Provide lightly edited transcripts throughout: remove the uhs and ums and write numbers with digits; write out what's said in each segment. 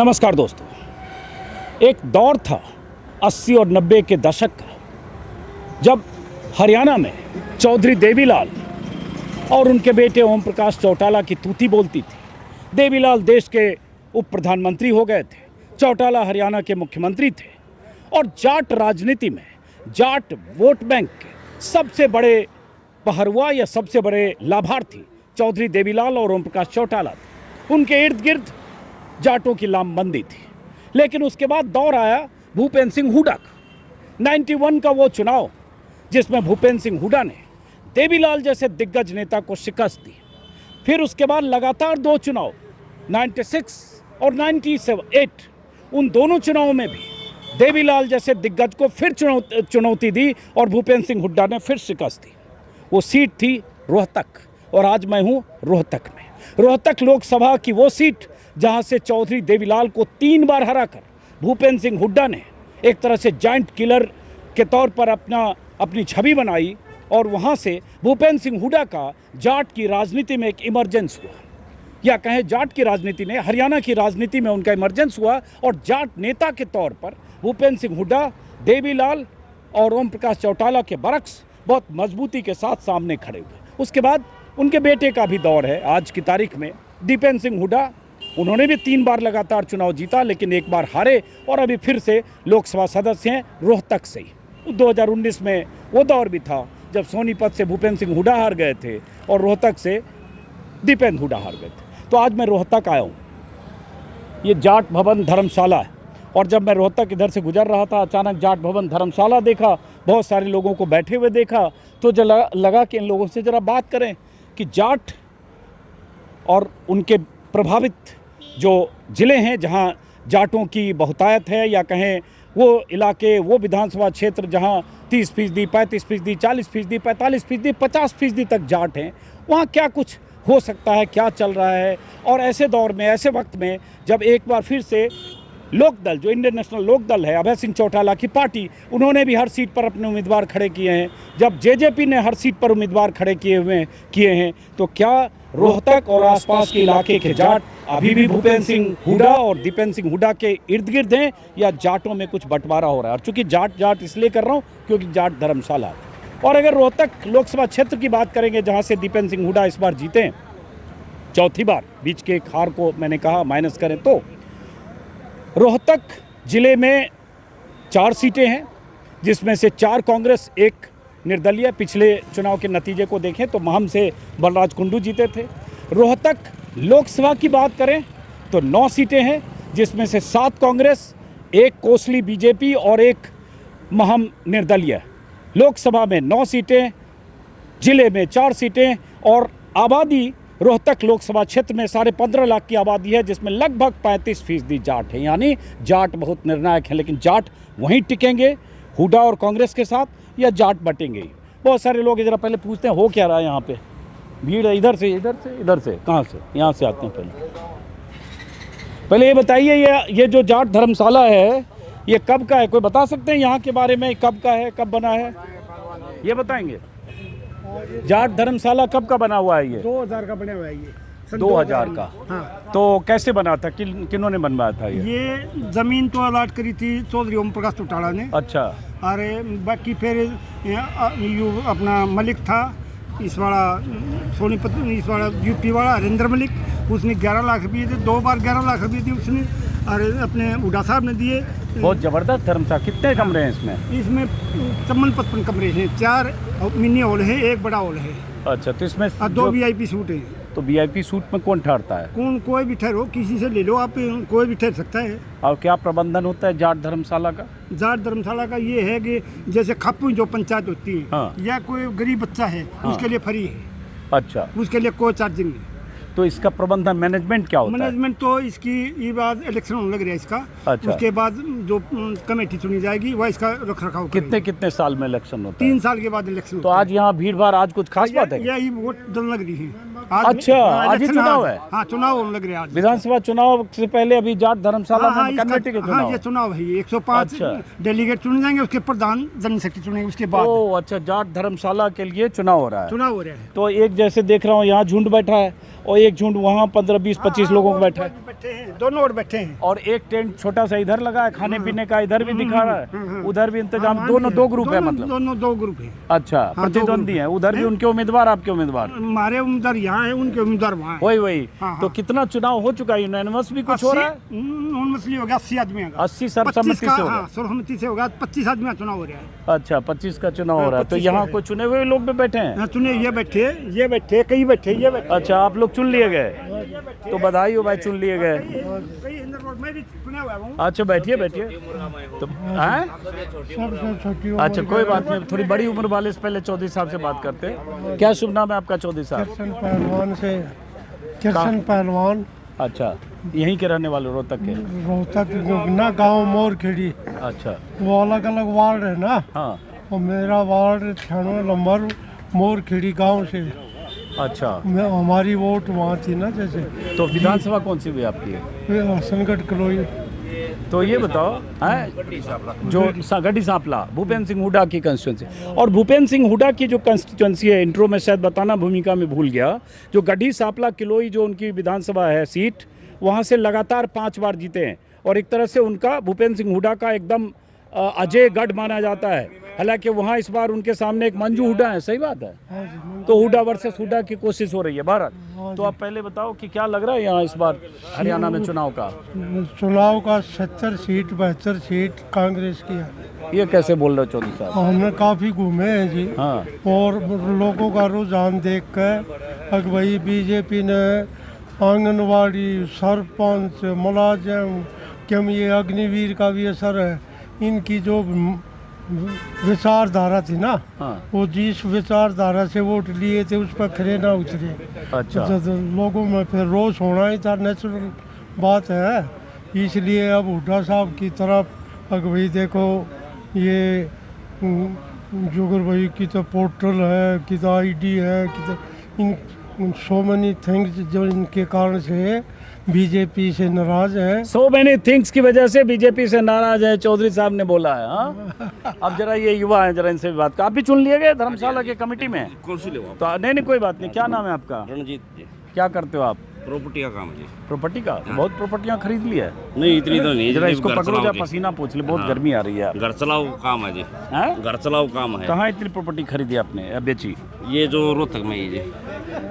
नमस्कार दोस्तों, एक दौर था 80 और 90 के दशक का, जब हरियाणा में चौधरी देवीलाल और उनके बेटे ओम प्रकाश चौटाला की तूती बोलती थी। देवीलाल देश के उप प्रधानमंत्री हो गए थे, चौटाला हरियाणा के मुख्यमंत्री थे और जाट राजनीति में जाट वोट बैंक के सबसे बड़े पहरुआ या सबसे बड़े लाभार्थी चौधरी देवीलाल और ओम प्रकाश चौटाला थे। उनके इर्द गिर्द जाटों की लामबंदी थी। लेकिन उसके बाद दौर आया भूपेंद्र सिंह हुड्डा का। 91 का वो चुनाव जिसमें भूपेंद्र सिंह हुड्डा ने देवीलाल जैसे दिग्गज नेता को शिकस्त दी। फिर उसके बाद लगातार दो चुनाव 96 और 98, उन दोनों चुनावों में भी देवीलाल जैसे दिग्गज को फिर चुनौती दी और भूपेंद्र सिंह हुड्डा ने फिर शिकस्त दी। वो सीट थी रोहतक और आज मैं हूँ रोहतक में। रोहतक लोकसभा की वो सीट जहाँ से चौधरी देवीलाल को 3 बार हराकर भूपेंद्र सिंह हुड्डा ने एक तरह से जाइंट किलर के तौर पर अपनी छवि बनाई और वहाँ से भूपेंद्र सिंह हुड्डा का जाट की राजनीति में एक इमरजेंस हुआ, या कहें जाट की राजनीति में, हरियाणा की राजनीति में उनका इमरजेंस हुआ और जाट नेता के तौर पर भूपेंद्र सिंह हुड्डा, देवीलाल और ओम प्रकाश चौटाला के बरक्स बहुत मजबूती के साथ सामने खड़े हुए। उसके बाद उनके बेटे का भी दौर है आज की तारीख में, दीपेंद्र सिंह हुड्डा। उन्होंने भी 3 बार लगातार चुनाव जीता, लेकिन एक बार हारे और अभी फिर से लोकसभा सदस्य हैं रोहतक से ही। 2019 में वो दौर भी था जब सोनीपत से भूपेंद्र सिंह हुड्डा हार गए थे और रोहतक से दीपेंद्र हुड्डा हार गए थे। तो आज मैं रोहतक आया हूँ। ये जाट भवन धर्मशाला है और जब मैं रोहतक इधर से गुजर रहा था, अचानक जाट भवन धर्मशाला देखा, बहुत सारे लोगों को बैठे हुए देखा, तो जो लगा कि इन लोगों से ज़रा बात करें कि जाट और उनके प्रभावित जो ज़िले हैं जहां जाटों की बहुतायत है, या कहें वो इलाके, वो विधानसभा क्षेत्र जहां 30%, 35%, 40%, 45%, 50% तक जाट हैं, वहां क्या कुछ हो सकता है, क्या चल रहा है। और ऐसे दौर में, ऐसे वक्त में जब एक बार फिर से लोकदल, जो इंडियन नेशनल लोकदल है, अभय सिंह चौटाला की पार्टी, उन्होंने भी हर सीट पर अपने उम्मीदवार खड़े किए हैं, जब जेजेपी ने हर सीट पर उम्मीदवार खड़े किए हैं, तो क्या रोहतक और आसपास के इलाके के जाट अभी भी भूपेंद्र सिंह हुड्डा और दीपेंद्र सिंह हुड्डा के इर्द गिर्द हैं, या जाटों में कुछ बंटवारा हो रहा है? और चूंकि जाट इसलिए कर रहा हूँ क्योंकि जाट धर्मशाला है। और अगर रोहतक लोकसभा क्षेत्र की बात करेंगे जहाँ से दीपेंद्र सिंह हुड्डा इस बार जीते हैं, चौथी बार, बीच के एक हार को मैंने कहा माइनस करें तो रोहतक जिले में 4 सीटें हैं, जिसमें से 4 कांग्रेस, 1 निर्दलीय। पिछले चुनाव के नतीजे को देखें तो महम से बलराज कुंडू जीते थे। रोहतक लोकसभा की बात करें तो 9 सीटें हैं, जिसमें से 7 कांग्रेस, 1 कोसली बीजेपी और 1 महम निर्दलीय। लोकसभा में 9 सीटें, जिले में 4 सीटें और आबादी रोहतक लोकसभा क्षेत्र में 15.5 लाख की आबादी है, जिसमें लगभग 35% जाट हैं। यानी जाट बहुत निर्णायक हैं। लेकिन जाट वहीं टिकेंगे हुड्डा और कांग्रेस के साथ, या जाट बटेंगे? बहुत सारे लोग जरा पहले पूछते हैं हो क्या रहा है यहाँ पे, भीड़ है इधर से, कहाँ से? यहाँ से आते हैं। पहले ये बताइए, ये जो जाट धर्मशाला है ये कब का है? कोई बता सकते हैं यहाँ के बारे में, कब का है, कब बना है? ये बताएंगे। जाट धर्मशाला कब का बना हुआ है? ये 2000 का बना हुआ है। ये 2000 का। हाँ। तो कैसे बना था, किन्होंने बनवाया था ये जमीन तो अलाट करी थी चौधरी ओम प्रकाश चौटाला ने। अच्छा। अरे बाकी फिर अपना मलिक था इस वाला सोनीपत, इस वाला यूपी वाला हरिंदर मलिक, उसने 11 लाख रुपये दिए, 2 बार 11 लाख रुपये दिए उसने। और अपने हुड्डा साहब ने दिए। बहुत ज़बरदस्त धर्मशाला। कितने कमरे हैं इसमें? इसमें 55 कमरे हैं, 4 मिनी हॉल है, 1 बड़ा हॉल है। अच्छा, तो इसमें 2 VIP सूट है। तो VIP सूट में कौन ठहरता है? कोई भी ठहरो, किसी से ले लो आप, कोई भी ठहर सकता है। और क्या प्रबंधन होता है जाट धर्मशाला का? जाट धर्मशाला का ये है कि जैसे खापू जो पंचायत होती है, हाँ। या कोई गरीब बच्चा है, हाँ। उसके लिए फ्री है। अच्छा। उसके लिए कोई चार्जिंग नहीं। तो इसका प्रबंधन, मैनेजमेंट क्या होता है? मैनेजमेंट तो इसकी ये बाद इलेक्शन होने लग रहा है इसका। अच्छा। उसके बाद जो कमेटी चुनी जाएगी वह इसका रख रखाव करेगी। कितने साल में इलेक्शन होता है? 3 साल के बाद इलेक्शन। तो आज यहाँ भीड़ भाड़, आज कुछ खास बात है? यही वोट डलने लग रही है। अच्छा, आज ही चुनाव है? हाँ, चुनाव होने लग रहे हैं आज। विधानसभा चुनाव से पहले अभी जाट धर्मशाला में कमेटी के चुनाव? हाँ, ये चुनाव है। 105 डेलीगेट चुने जाएंगे, उसके प्रधान जनरल सेक्रेटरी चुनेंगे उसके बाद। ओह अच्छा, जाट धर्मशाला के लिए चुनाव हो रहा है। है। तो एक जैसे देख रहा हूँ यहाँ झुंड बैठा है और एक झुंड वहाँ 15, 20, 25 लोगों को बैठा है। बैठे हैं, दोनों ओर बैठे हैं। और एक टेंट छोटा सा इधर लगा है, खाने पीने का इधर भी दिखा रहा है, उधर भी इंतजाम, हाँ, दोनों दो ग्रुप है मतलब। दोनों दो ग्रुप है। अच्छा, प्रतिद्वंदी है, उधर भी उनके उम्मीदवार, आपके उम्मीदवार। हमारे उम्मीदवार यहाँ है, उनके उम्मीदवार वहाँ है। वही हाँ, तो हाँ। कितना चुनाव हो चुका है, यूनानिमस भी कुछ हो रहा है? मछली हो गया 80 आदमी का, 80 सर्वसम्मति से होगा। हाँ, सर्वसम्मति से होगा, 25 आदमी का चुनाव हो रहा है। अच्छा, 25 का चुनाव हो रहा है, तो 25 यहाँ का कोई चुने हुए लोग भी बैठे हैं? हाँ, चुने ये बैठे, कई बैठे, ये बैठे। अच्छा, आप लोग चुन लिए गए, तो बधाई हो भाई, चुन लिए गए। कई इंदर रोड में भी चुना हुआ हूँ। अच्छा, बैठिए बैठिए। तो हैं? अच्छा, कोई बात नहीं, थोड़ी बड़ी उम्र वाले से पहले चौधरी साहब से बात करते हैं। क्या शुभ नाम है आपका चौधरी साहब? किशन पहलवान से, किशन पहलवान। अच्छा, यहीं के रहने वाले, रोहतक के? रोहतक ना, गांव मोरखेड़ी। अच्छा, वो अलग अलग वार्ड है ना, हाँ, और मेरा वार्ड 96 नंबर मोरखेड़ी गांव से। अच्छा, हमारी वोट वहाँ थी ना, जैसे। तो विधानसभा कौन सी हुई आपकी? हसनगढ़ कलोई। तो ये बताओ, हैं जो गड्डी सांपला, भूपेंद्र सिंह हुड्डा की कंस्टिट्यूंसी, और भूपेंद्र सिंह हुड्डा की जो कंस्टिट्यूंसी है, इंट्रो में शायद बताना भूमिका में भूल गया, जो गड्डी सांपला किलोई जो उनकी विधानसभा है सीट, वहाँ से लगातार 5 बार जीते हैं, और एक तरह से उनका भूपेंद्र सिंह हुड्डा का एकदम अजय गढ़ माना जाता है। हालांकि वहाँ इस बार उनके सामने एक मंजू हुड्डा है, सही बात है, तो हुड्डा वर्सेस हुड्डा की कोशिश हो रही है भारत। तो आप पहले बताओ कि क्या लग रहा है यहाँ इस बार हरियाणा में चुनाव का? चुनाव का 70 सीट 72 सीट कांग्रेस की है। ये कैसे बोल रहे हो चौधरी साहब? हमने काफ़ी घूमे हैं जी, हाँ, और लोगों का रुझान देख कर अब भाई बीजेपी ने आंगनवाड़ी, सरपंच, मुलाजिम, क्यों ये अग्निवीर का भी असर है, इनकी जो विचारधारा थी ना, हाँ, वो जिस विचारधारा से वोट लिए थे उस पर खरे ना उतरे। अच्छा, तो लोगों में फिर रोष होना ही था, नेचुरल बात है। इसलिए अब हुड्डा साहब की तरफ अगर भाई देखो, ये जुगर भाई की तो पोर्टल है, की तो आईडी है, की तो इन सो मैनी थिंग्स जो इनके कारण से बीजेपी से नाराज है। सो मेनी थिंग्स की वजह से बीजेपी से नाराज है, चौधरी साहब ने बोला है। हाँ, अब जरा ये युवा है, जरा इनसे भी बात कर। आप भी चुन लिए गए धर्मशाला के कमेटी में? कौन सी लेवा? तो नहीं कोई बात नहीं। क्या नाम है आपका? रणजीत जी, क्या करते हो आप? प्रॉपर्टी का काम है जी। प्रॉपर्टी का? तो बहुत प्रॉपर्टियां खरीद ली है। नहीं इतनी तो नहीं, जरा जितनी इसको घर पकड़ो, चलाओ जा की। पसीना पोंछ ले, बहुत हाँ। गर्मी आ रही है। घर चलाओ काम है जी, हैं? घर चलाओ काम है। कहाँ इतनी प्रॉपर्टी खरीदी आपने या बेची? ये जो रोहतक में ही जी,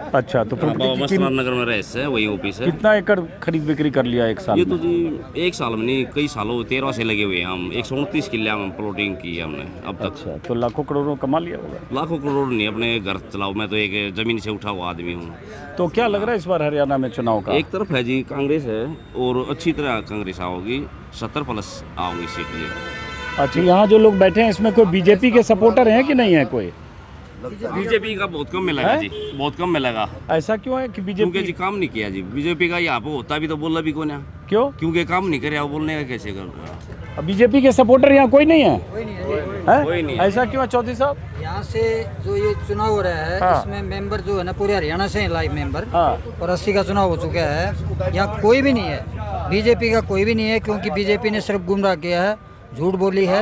अच्छा, तो बाबा प्रॉपर्टी मस्तनाथ नगर में रहे से वही ऑफिस है। कितना एकड़ खरीद बिक्री कर लिया एक साल ये तो में? जी एक साल में नहीं, कई सालों 13 से लगे हुए हैं हम। 129 किले हम प्लॉटिंग की है हमने अब तक। अच्छा, तो लाखों करोड़ों कमा लिया होगा। लाखों करोड़ नहीं, अपने घर चलाओ। मैं तो एक जमीन से उठा हुआ आदमी हूँ। तो क्या लग रहा है इस बार हरियाणा में चुनाव का? एक तरफ है जी कांग्रेस है, और अच्छी तरह कांग्रेस आओगी, 70+ आओगी सीट जी। अच्छा, यहाँ जो लोग बैठे हैं इसमें कोई बीजेपी के सपोर्टर हैं कि नहीं है कोई? बीजेपी का बहुत कम मिलेगा है? जी, बहुत कम मिलेगा। ऐसा क्यों है कि क्योंकि बीजेपी? जी काम नहीं किया जी बीजेपी का। यहाँ पे होता भी तो बोला भी कौन है, क्यों? क्योंकि काम नहीं करे, वो बोलने का कैसे कर? बीजेपी के सपोर्टर यहाँ कोई नहीं है? कोई नहीं है। कोई नहीं है। ऐसा क्यों है चौधरी साहब? यहाँ से जो ये चुनाव हो रहा है, हाँ। इसमें मेंबर जो है ना पूरे हरियाणा से हैं, लाइव मेंबर। हाँ। और 80 का चुनाव हो चुका है। यहाँ कोई भी नहीं है, बीजेपी का कोई भी नहीं है, क्योंकि बीजेपी ने सिर्फ गुमराह किया है, झूठ बोली है,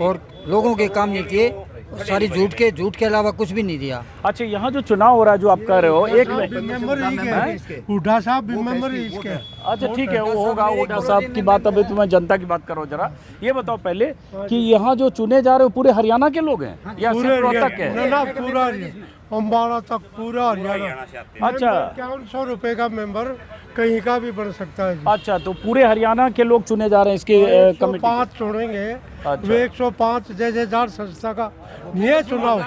और लोगों के काम नहीं किए, सारी झूठ के अलावा कुछ भी नहीं दिया। अच्छा, यहाँ जो चुनाव हो रहा है जो आप कह रहे हो, एक मेंबर ही के, हुड्डा साहब भी मेंबर ही इसके। अच्छा ठीक है, वो होगा हुड्डा साहब की बात। अभी तुम्हें जनता की बात करो जरा। ये बताओ पहले कि यहाँ जो चुने जा रहे हो पूरे हरियाणा के लोग हैं या सिर्फ रोहतक के? ना, पूरा अम्बाला तक पूरा हरियाणा। अच्छा, 5100 रुपए का मेंबर कहीं का भी बन सकता है जी। अच्छा, तो पूरे हरियाणा के लोग चुने जा रहे हैं इसके कमेटी? 105 चुनेंगे। अच्छा। वे 105 जैसे जाट संस्था का ये चुनाव।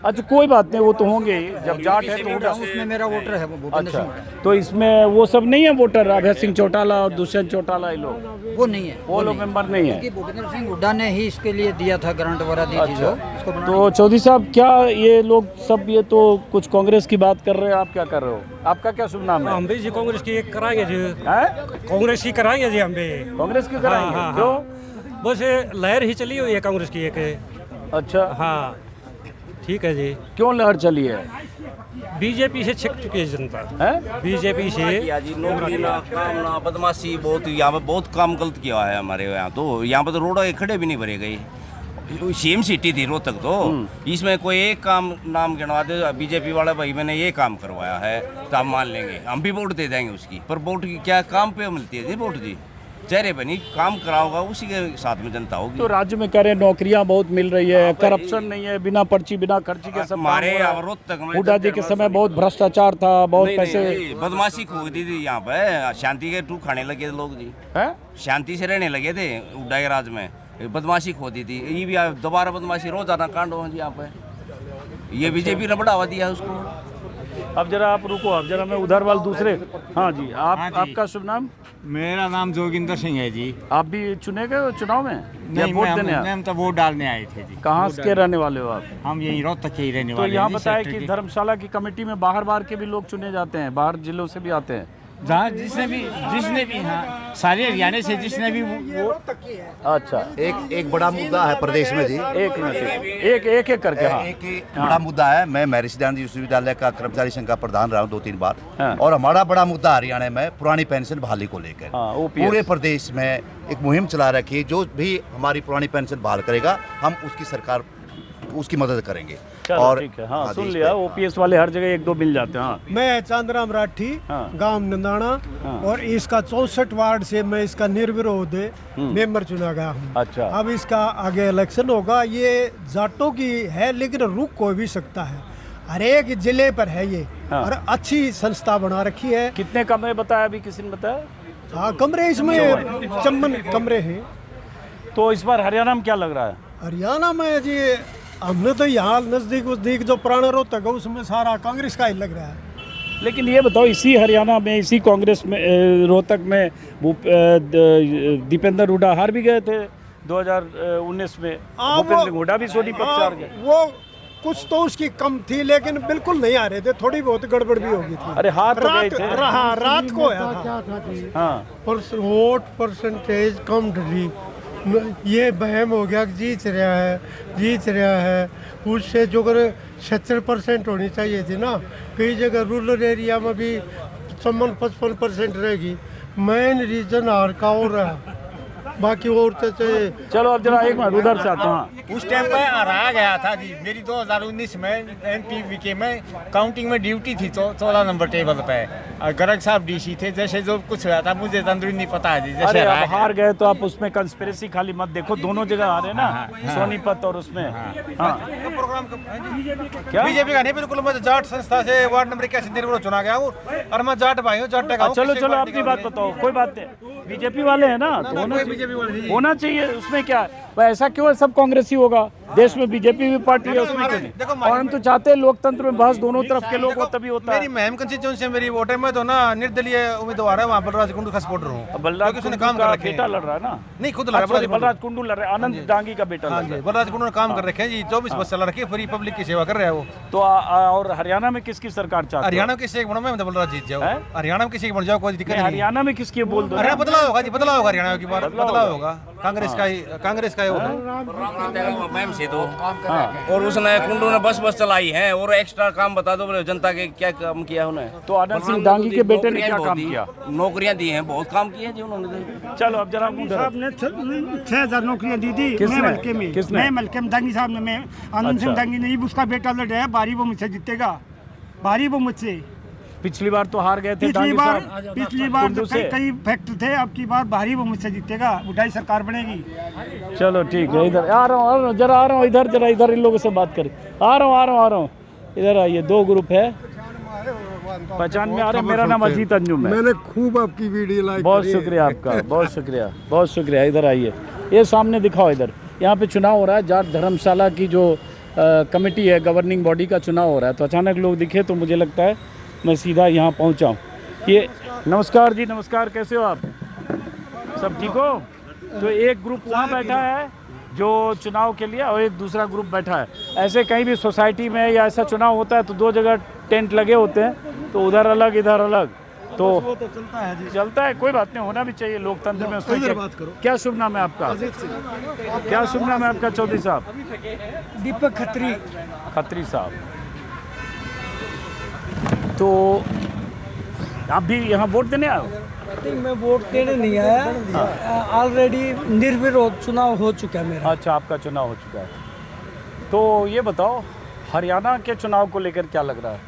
अच्छा, कोई बात नहीं, वो तो होंगे ही। जब जाट है तो होगा। उसमें मेरा वोटर है वो भूपेंद्र अच्छा, सिंह। तो इसमें वो सब नहीं है वोटर, अभय सिंह चौटाला और दुष्यंत चौटाला, ये लोग वो नहीं है, वो लोग मेंबर नहीं है? क्योंकि भूपेंद्र सिंह हुड्डा ने ही इसके लिए दिया था, ग्रांट वगैरह दी थी जो इसको बनाने तो चौधरी साहब, क्या ये लोग सब, ये तो कुछ कांग्रेस की बात कर रहे हैं, आप क्या कर रहे हो? आपका क्या शुभ नाम है? हम भी जी कांग्रेस की एक कराएंगे जी, हैं? कांग्रेस की कराएंगे जी हम भी। कांग्रेस की कराएंगे? हाँ, हाँ, क्यों? बस ये लहर ही चली हुई है कांग्रेस की एक। अच्छा, हाँ ठीक है जी। क्यों लहर चली है? बीजेपी से छिक चुकी है जनता, हैं? बीजेपी से। किया जी, नौकरी ना, काम ना, बदमाशी बहुत। यहाँ पे बहुत काम गलत किया है हमारे यहाँ। तो यहाँ पे तो रोड खड़े भी नहीं भरे गए। सेम सिटी थी रोहतक तो इसमें कोई एक काम नाम गिनवा दे बीजेपी वाला भाई मैंने ये काम करवाया है तो हम मान लेंगे, हम भी वोट दे देंगे उसकी। पर वोट की क्या काम पे मिलती है जी वोट जी? चेहरे पे नहीं, काम कराओगा उसी के साथ में जनता होगी। तो राज्य में कह रहे हैं नौकरियां बहुत मिल रही है, करप्शन नहीं है, बिना पर्ची बिना खर्ची के सब हमारे रोहतक में हुड्डा जी के समय बहुत भ्रष्टाचार था, बहुत पैसे बदमाशी खो दी थी यहाँ पे, शांति के टू खाने लगे थे लोग जी, हैं? शांति से रहने लगे थे हुड्डा के राज में, बदमाशी खो दी थी। ये भी दोबारा बदमाशी रोजाना कांड हो जी यहाँ पे, ये बीजेपी ने बढ़ावा दिया उसको। अब जरा आप रुको, अब जरा मैं उधर वाले दूसरे। हाँ जी, आपका शुभ नाम? मेरा नाम जोगिंदर सिंह है जी। आप भी चुने गए चुनाव में? नहीं, वोट देने हम तो वोट डालने आए थे जी। कहाँ के रहने वाले हो आप? हम यहीं रोहतक के ही रहने तो वाले यहाँ हैं जी, बताया सेक्टर कि के। धर्मशाला की कमेटी में बाहर के भी लोग चुने जाते हैं, बाहर जिलों से भी आते हैं। जहाँ जिसने भी हाँ सारे हरियाणा से जिसने भी वो अच्छा, एक बड़ा मुद्दा है प्रदेश में जी। एक मिनट, एक करके। हाँ, एक बड़ा मुद्दा है। मैं महर्षि दयानंद विश्वविद्यालय का कर्मचारी संघ का प्रधान रहा हूँ 2-3 बार। हाँ। और हमारा बड़ा मुद्दा हरियाणा में पुरानी पेंशन बहाली को लेकर हाँ, OPS। पूरे प्रदेश में एक मुहिम चला रखी है। जो भी हमारी पुरानी पेंशन बहाल करेगा हम उसकी सरकार उसकी मदद करेंगे। चलो और ठीक है। हाँ, हाँ सुन जी, लिया, ओपीएस वाले हर जगह 1-2 मिल जाते हैं। हाँ, मैं चांदराम राठी, हाँ। गांव नंदाना, हाँ। और इसका 64 वार्ड से मैं इसका निर्विरोध मेंबर चुना गया हूँ। अच्छा। अब इसका आगे इलेक्शन होगा। ये जाटों की है लेकिन रुक कोई भी सकता है, हर एक जिले पर है ये। हाँ। और अच्छी संस्था बना रखी है। कितने कमरे बताया अभी किसी ने बताया? हाँ, कमरे इसमें 54 कमरे हैं। तो इस बार हरियाणा में क्या लग रहा है? हरियाणा में जी हमने तो यहाँ नज़दीक जो पुराना रोहतक है उसमें सारा कांग्रेस का ही लग रहा है। लेकिन ये बताओ, इसी हरियाणा में, इसी कांग्रेस में, रोहतक में दीपेंद्र हुड्डा हार भी गए थे 2019 में। भूपेंद्र सिंह हुड्डा भी सोनीपत से हार गए। वो कुछ तो उसकी कम थी लेकिन बिल्कुल नहीं आ रहे थे, थोड़ी बहुत गड़बड़ भी होगी थी। अरे हार तो गए थे। रात को आया था। क्या था जी? हाँ, वोट परसेंटेज कम डली, ये बहम हो गया कि जीत रहा है। उससे जो कर 70% होनी चाहिए थी ना, कई जगह रूरल एरिया में भी 55% रहेगी। मेन रीजन हार का हो रहा है, बाकी और तो चलो अब जरा एक मिनट उधर से आता हूँ। हाँ। उस टाइम पे हराया गया था जी। मेरी 2019 में NPVK में काउंटिंग में ड्यूटी थी, तो 14 नंबर टेबल पे गर्ग साहब DC थे। जैसे जो कुछ हुआ था मुझे अंदर नहीं पता है जी। जैसे अरे अब हराया हार गए तो आप उसमें कंस्पिरेसी खाली मत देखो, दोनों जगह आ रहे ना, सोनीपत और उसमें। हाँ, क्या? बीजेपी का नहीं, बिल्कुल मैं जाट संस्था से वार्ड नंबर 81 निर्विरोध चुना गया हूँ और मैं जाट भाई हूँ, जाट का हूँ। चलो अपनी बात बताओ, कोई बात नहीं। बीजेपी वाले हैं ना, तो होना चाहिए, उसमें क्या है? ऐसा क्यों है सब कांग्रेसी होगा? देश में बीजेपी भी पार्टी है, उसमें क्यों नहीं? और हम तो चाहते हैं लोकतंत्र में बहस दोनों तरफ के लोग हो, तभी होता है। मेरी महम कंस्टिट्यूएंसी मेरी वोट है, मैं तो ना निर्दलीय उम्मीदवार है वहाँ बलराज कुंडू का सपोर्टर हूँ। बलराज उसने कुंडू काम का कर रखे बेटा लड़ रहा है ना? नहीं, खुद लड़ रहा है। बलराज कुंडू लड़ रहा है, आनंद डांगी का बेटा लड़ रहा है। बलराज कुंडू ने काम कर रखे हैं जी, 24 बस चला रखी है, फ्री पब्लिक की सेवा कर रहे हैं वो। तो और हरियाणा में किसकी सरकार चाहते हो? हरियाणा में किसी एक बनो, मैं बलराज जीत जाओ। हैं? हरियाणा में किसी एक बन जाओ, कोई दिक्कत नहीं। हरियाणा में किसकी बोल दो? हरियाणा बदलाव होगा जी, बदलाव होगा हरियाणा की बार, बदलाव होगा। कांग्रेस का ही होगा। मैम से तो और उसने कुंडू ने बस चलाई है, और एक्स्ट्रा काम बता दो बोले जनता के क्या काम किया उन्होंने। तो आनंद सिंह डांगी के बेटे ने क्या काम किया? नौकरियां दी हैं, बहुत काम किए हैं जी उन्होंने। चलो अब जरा साहब ने 6000 नौकरियां दी थी। किसने? मैं मलके में, किसने? मैं मलके में दांगी साहब ने, मैं आनंद सिंह अच्छा। दांगी नहीं, उसका बेटा लड़ रहा है, भारी वो मुझसे जीतेगा, भारी वो मुझसे। पिछली बार तो हार गए थे पिछली डांगी बार साहब कुंडू से। कई फैक्टर थे, अब की बार भारी वो मुझसे जीतेगा, उठाई सरकार बनेगी। चलो ठीक है, इधर आ रहा हूँ, जरा आ रहा हूँ इधर, जरा इधर इन लोगों से बात करें। आ रहा हूँ इधर आइए। 2 ग्रुप है, पहचान में आ रहे हैं। मेरा नाम अजीत अंजुम है। मैंने खूब आपकी वीडियो लाइक बहुत शुक्रिया आपका, बहुत शुक्रिया। इधर आइए, ये सामने दिखाओ इधर। यहाँ पे चुनाव हो रहा है, जाट धर्मशाला की जो कमेटी है, गवर्निंग बॉडी का चुनाव हो रहा है। तो अचानक लोग दिखे तो मुझे लगता है मैं सीधा यहाँ पहुँचा हूँ। ये नमस्कार जी, नमस्कार, कैसे हो आप? सब ठीक हो? तो एक ग्रुप वहाँ बैठा है जो चुनाव के लिए, और एक दूसरा ग्रुप बैठा है। ऐसे कहीं भी सोसाइटी में या ऐसा चुनाव होता है तो 2 जगह टेंट लगे होते हैं, तो उधर अलग इधर अलग, तो चलता है, कोई बात नहीं, होना भी चाहिए लोकतंत्र में। उसमें क्या शुभ नाम है आपका? क्या शुभ नाम है आपका चौधरी साहब? दीपक खत्री साहब। तो आप भी यहाँ वोट देने आए हो? नहीं, मैं वोट देने नहीं आया, ऑलरेडी निर्विरोध चुनाव हो चुका है मेरा। अच्छा, आपका चुनाव हो चुका है। तो ये बताओ, हरियाणा के चुनाव को लेकर क्या लग रहा है?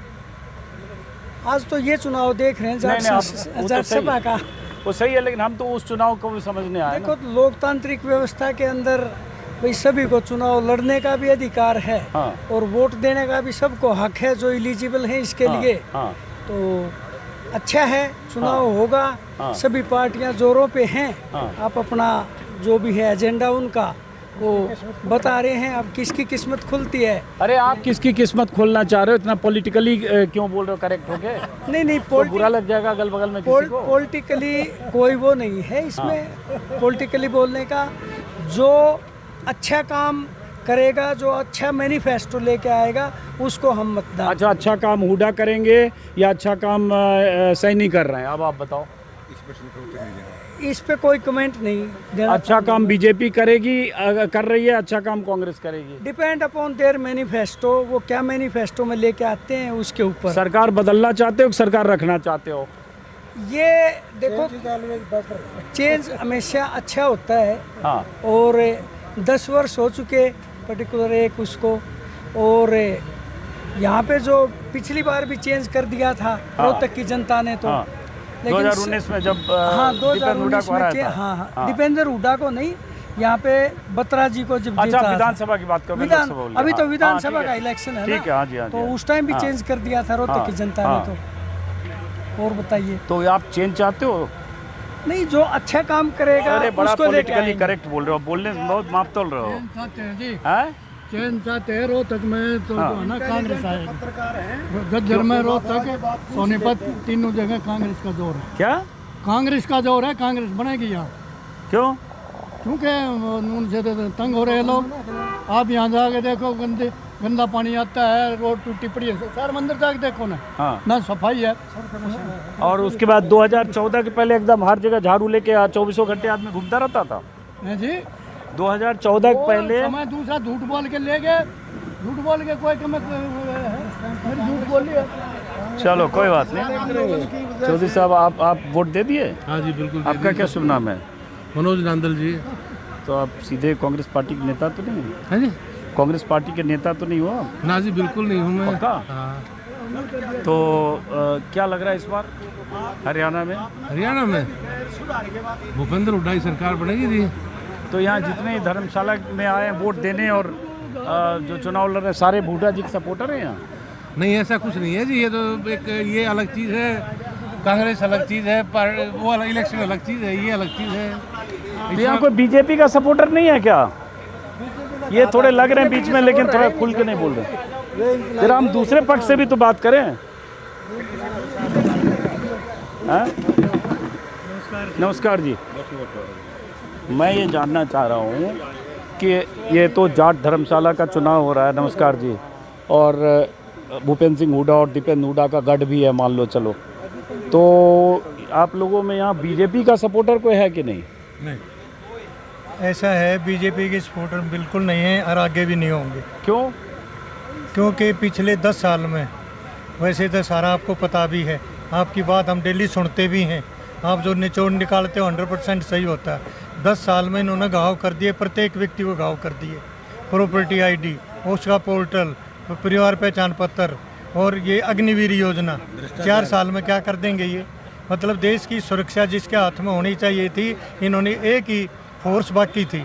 आज तो ये चुनाव देख रहे हैं नहीं, नहीं, वो तो जाट सही सभा है। का। वो सही है, लेकिन हम तो उस चुनाव को भी समझने आए देखो, ना। लोकतांत्रिक व्यवस्था के अंदर भाई सभी को चुनाव लड़ने का भी अधिकार है, हाँ। और वोट देने का भी सबको हक है जो एलिजिबल है इसके हाँ, लिए। हाँ। तो अच्छा है, चुनाव होगा। हाँ। सभी पार्टियां जोरों पे हैं। हाँ। आप अपना जो भी है एजेंडा उनका वो बता रहे हैं, अब किसकी किस्मत खुलती है। अरे, आप किसकी किस्मत खोलना चाह रहे हो? इतना पॉलिटिकली क्यों बोल रहे हो? करेक्ट हो गए? नहीं, तो बुरा लग जाएगा अगल बगल में किसी को। पॉलिटिकली कोई वो नहीं है इसमें। पॉलिटिकली बोलने का, जो अच्छा काम करेगा, जो अच्छा मैनिफेस्टो लेके आएगा, उसको हम मतदान। अच्छा, अच्छा काम हुडा करेंगे या अच्छा काम सैनी कर रहे हैं? अब आप बताओ। इस पे कोई कमेंट नहीं देना। अच्छा काम बीजेपी करेगी, कर रही है, अच्छा काम कांग्रेस करेगी? डिपेंड अपॉन देयर मैनिफेस्टो, वो क्या मैनिफेस्टो में लेके आते हैं उसके ऊपर। सरकार बदलना चाहते हो कि सरकार रखना चाहते हो? ये देखो, चेंज हमेशा अच्छा होता है। हाँ। और 10 वर्ष हो चुके पर्टिकुलर एक उसको, और यहाँ पे जो पिछली बार भी चेंज कर दिया था रोहतक की जनता ने, तो हाँ। 2019 में जब हाँ, दीपेंद्र हुड्डा को हराया था। हाँ, दीपेंद्र हुड्डा को नहीं, यहाँ पे बत्रा जी को जब अच्छा, जीता था। विधानसभा की बात करो। अभी तो विधानसभा का इलेक्शन है ठीक है। हाँ जी, हाँ जी। तो उस टाइम भी चेंज कर दिया था रोहतक की जनता ने। तो और बताइए, तो आप चेंज चाहते हो? नहीं, जो अच्छा काम करेगा अरे, बड़ा उसको लेके पॉलिटिकली आएंगे। करेक्ट बोल रहे हो, बोलने में बहुत माप तोल रहे हो। हैं? चैन चाहते हैं रोहतक में, तो हाँ। जो है ना कांग्रेस आएगी। गज्जर में, रोहतक, सोनीपत, तीनों जगह कांग्रेस का जोर है। क्या? कांग्रेस का जोर है, कांग्रेस बनेगी यहाँ। क्यों? क्योंकि उनसे तो तंग हो रहे हैं लोग। आप यहाँ जाके देखो, गंदा पानी आता है, रोड टूटी पड़ी है। सारे मंदिर जाके देखो ना, हाँ। ना सफाई है। और उसके बाद 2014 के पहले एकदम हर जगह झाड़ू लेके 24 घंटे आदमी घूमता रहता था। हैं जी, 2014 के पहले समय दूसरा झूठ बोल के ले गए, झूठ बोल के कोई कम झूठ बोली है। चलो, कोई बात नहीं। चौधरी साहब, आप वोट दे दिए? हाँ जी, बिल्कुल। आपका क्या शुभ नाम है? मनोज नांदल जी। तो आप सीधे कांग्रेस पार्टी के नेता तो नहीं? हाँ जी, कांग्रेस पार्टी के नेता तो नहीं हो आप? ना जी, बिल्कुल नहीं हूँ मैं। पक्का? हाँ। तो क्या लग रहा है इस बार हरियाणा में? हरियाणा में भूपेंद्र हुड्डा की सरकार बनेगी जी। तो यहाँ जितने धर्मशाला में आए हैं वोट देने और जो चुनाव लड़ रहे हैं, सारे हुड्डा जी के सपोर्टर हैं यहाँ? नहीं, ऐसा कुछ नहीं है जी। ये तो एक ये अलग चीज़ है, कांग्रेस अलग चीज़ है, वो अलग, इलेक्शन अलग चीज़ है, ये अलग चीज़ है। तो यहाँ कोई बीजेपी का सपोर्टर नहीं है क्या? ये थोड़े लग रहे हैं बीच में, लेकिन थोड़ा खुल के नहीं बोल रहे। फिर हम दूसरे पक्ष से भी तो बात करें। नमस्कार जी। मैं ये जानना चाह रहा हूँ कि ये तो जाट धर्मशाला का चुनाव हो रहा है। नमस्कार जी। और भूपेंद्र सिंह हुड्डा और दीपेंद्र हुड्डा का गढ़ भी है, मान लो चलो। तो आप लोगों में यहाँ बीजेपी का सपोर्टर कोई है कि नहीं? नहीं, ऐसा है, बीजेपी के सपोर्टर बिल्कुल नहीं है और आगे भी नहीं होंगे। क्यों? क्योंकि पिछले 10 साल में, वैसे तो सारा आपको पता भी है, आपकी बात हम डेली सुनते भी हैं, आप जो निचोड़ निकालते हो 100% सही होता है। 10 साल में इन्होंने घाव कर दिए, प्रत्येक व्यक्ति को घाव कर दिए। प्रॉपर्टी ID, उसका पोर्टल, परिवार पहचान पत्र और ये अग्निवीर योजना, 4 साल में क्या कर देंगे ये? मतलब देश की सुरक्षा जिसके हाथ में होनी चाहिए थी, इन्होंने एक ही फोर्स बाकी थी,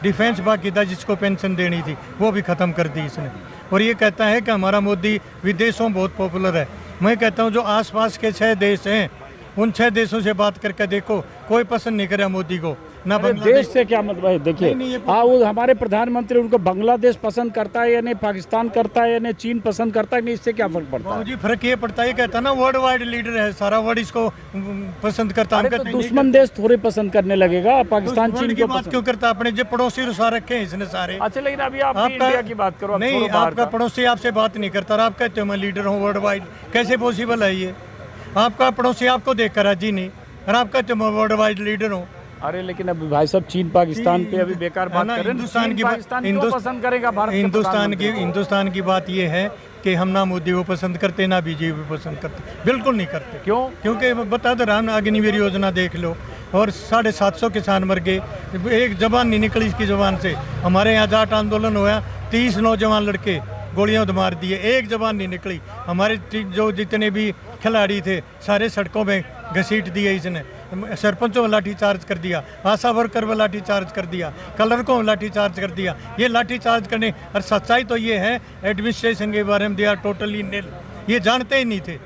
डिफेंस बाकी था, जिसको पेंशन देनी थी, वो भी ख़त्म कर दी इसने। और ये कहता है कि हमारा मोदी विदेशों में बहुत पॉपुलर है। मैं कहता हूँ जो आसपास के 6 देश हैं, उन 6 देशों से बात करके देखो, कोई पसंद नहीं करे मोदी को, ना देश से क्या मतलब है? देखिए, वो हमारे प्रधानमंत्री उनको बांग्लादेश पसंद करता है या नहीं, पाकिस्तान करता है या नहीं, चीन पसंद करता है नहीं, इससे क्या फर्क पड़ता है? जी, फर्क ये पड़ता है, कहता है ना वर्ल्ड वाइड लीडर है, सारा वर्ल्ड इसको पसंद करता है। तो दुश्मन देश थोड़े पसंद करने लगेगा, पाकिस्तान चीन की बात क्यों करता है? अपने जो पड़ोसी रुसा रखे हैं इसने सारे। अच्छा, लेकिन अभी आप इंडिया की बात करो। नहीं, आपका पड़ोसी आपसे बात नहीं करता, आप कहते हो मैं लीडर हूँ वर्ल्ड वाइड, कैसे पॉसिबल है ये? आपका पड़ोसी आपको देख कर राजी नहीं, और आप कहते हो मैं वर्ल्ड वाइड लीडर हूँ, अरे लेकिन अभी भाई साहब चीन पाकिस्तान पे अभी बेकार बात कर रहे हैं। हिंदुस्तान की पाकिस्तान क्यों पसंद करेगा भारत के हिंदुस्तान की बात ये है कि हम ना मोदी को पसंद करते ना बीजेपी को पसंद करते, बिल्कुल नहीं करते। क्यों? क्योंकि बता दो रहा अग्निवीर योजना देख लो, और 750 किसान मर गए, एक जबान नहीं निकली इसकी जबान से। हमारे यहाँ जाट आंदोलन हुआ, 30 नौजवान लड़के गोलियां तो मार दिए, एक जबान नहीं निकली। हमारे जो जितने भी खिलाड़ी थे सारे सड़कों में घसीट दिए इसने। सरपंचों को लाठी चार्ज कर दिया, आशा वर्कर को लाठी चार्ज कर दिया, क्लर्कों को लाठी चार्ज कर दिया। ये लाठी चार्ज करने, और सच्चाई तो ये है एडमिनिस्ट्रेशन के बारे में दे आर टोटली नील, ये जानते ही नहीं थे।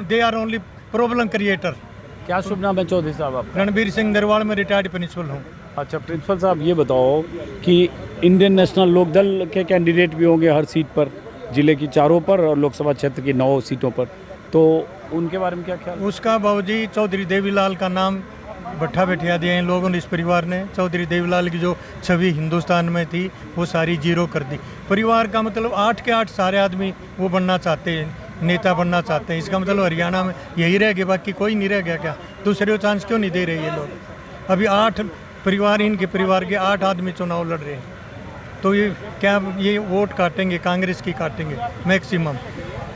They are only problem creator. क्या शुभ नाम है चौधरी साहब आप? रणबीर सिंह नरवाल में रिटायर्ड प्रिंसिपल हूँ। अच्छा प्रिंसिपल साहब, ये बताओ कि इंडियन नेशनल लोकदल के कैंडिडेट भी होंगे हर सीट पर, जिले की 4 पर और लोकसभा क्षेत्र की 9 सीटों पर, तो उनके बारे में क्या ख्याल? उसका बाबूजी चौधरी देवीलाल का नाम बैठा बैठा दिया इन लोगों ने, इस परिवार ने। चौधरी देवीलाल की जो छवि हिंदुस्तान में थी वो सारी जीरो कर दी। परिवार का मतलब 8 के 8 सारे आदमी वो बनना चाहते हैं, नेता बनना चाहते हैं। इसका मतलब हरियाणा में यही रह गया, बाकी कोई नहीं रह गया क्या? दूसरे को चांस क्यों नहीं दे रहे ये लोग? अभी 8 परिवार, इनके परिवार के 8 आदमी चुनाव लड़ रहे हैं, तो ये क्या ये वोट काटेंगे? कांग्रेस की काटेंगे मैक्सिमम।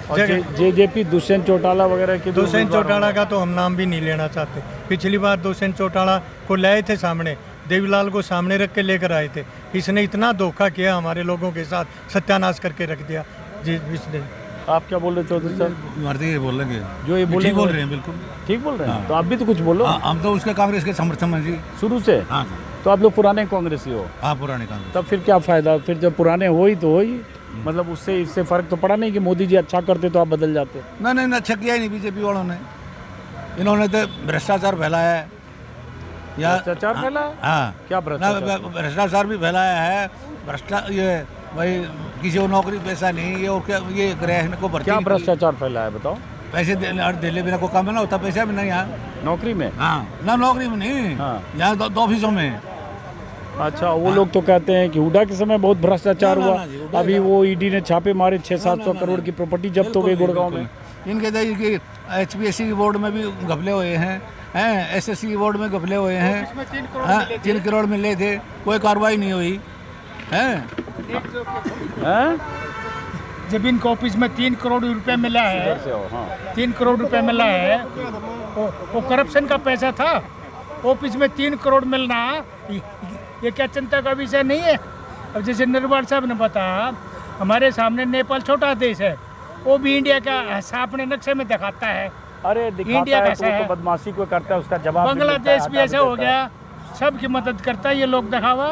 जेजेपी दुष्यंत चौटाला वगैरह की, दुष्यंत चौटाला का तो हम नाम भी नहीं लेना चाहते। पिछली बार दुष्यंत चौटाला को लाए थे सामने, देवीलाल को सामने रख के लेकर आए थे। इसने इतना धोखा किया हमारे लोगों के साथ, सत्यानाश करके रख दिया जी इसने। आप क्या बोल रहे चौधरी साहब? भारतीय ये बोल रहे जो ये बोले बोल रहे हैं, बिल्कुल ठीक बोल रहे हैं। तो आप भी तो कुछ बोलो। हम तो उसके कांग्रेस के समर्थन में जी शुरू से। हाँ तो आप लोग पुराने कांग्रेसी हो? हाँ पुराने कांग्रेस। तब फिर क्या फायदा? फिर जब पुराने हो ही तो हो ही, मतलब उससे इससे फर्क तो पड़ा नहीं कि मोदी जी अच्छा करते तो आप बदल जाते। नहीं अच्छा किया ही नहीं बीजेपी वालों ने। इन्होंने तो भ्रष्टाचार फैलाया है, या भ्रष्टाचार फैलाया? हाँ क्या भ्रष्टाचार भी फैलाया है। ये भाई किसी को नौकरी पैसा नहीं, ये और क्या ये गृह को भर्ती। क्या भ्रष्टाचार फैलाया बताओ? पैसे दिल्ली बिना कोई काम ना होता, पैसा भी नहीं यहाँ नौकरी में। हाँ ना नौकरी में नहीं, हाँ। यहाँ 2 ऑफिसों में। अच्छा, वो लोग तो कहते हैं कि हुड्डा के समय बहुत भ्रष्टाचार हुआ। अभी वो ईडी ने छापे मारे, 600-700 करोड़ की प्रॉपर्टी जब्त हो गई गुड़गांव में। इनके कि HPSC की बोर्ड में भी घपले हुए हैं, SSC की बोर्ड में घपले हुए हैं। 3 करोड़ मिले थे, कोई कार्रवाई नहीं हुई है। जब इनको ऑफिस में 3 करोड़ रुपए मिला है, 3 करोड़ रुपए मिला है, वो करप्शन का पैसा था। ऑफिस में 3 करोड़ मिलना ये क्या चिंता का विषय नहीं है? अब जैसे नरवाल साहब ने बताया, हमारे सामने नेपाल छोटा देश है, वो भी इंडिया का अपने नक्शे में दिखाता है। अरे इंडिया कैसा है? तो बदमाशी को करता है, उसका जवाब। बांग्लादेश भी ऐसा हो गया, सबकी मदद करता है ये लोग दिखावा,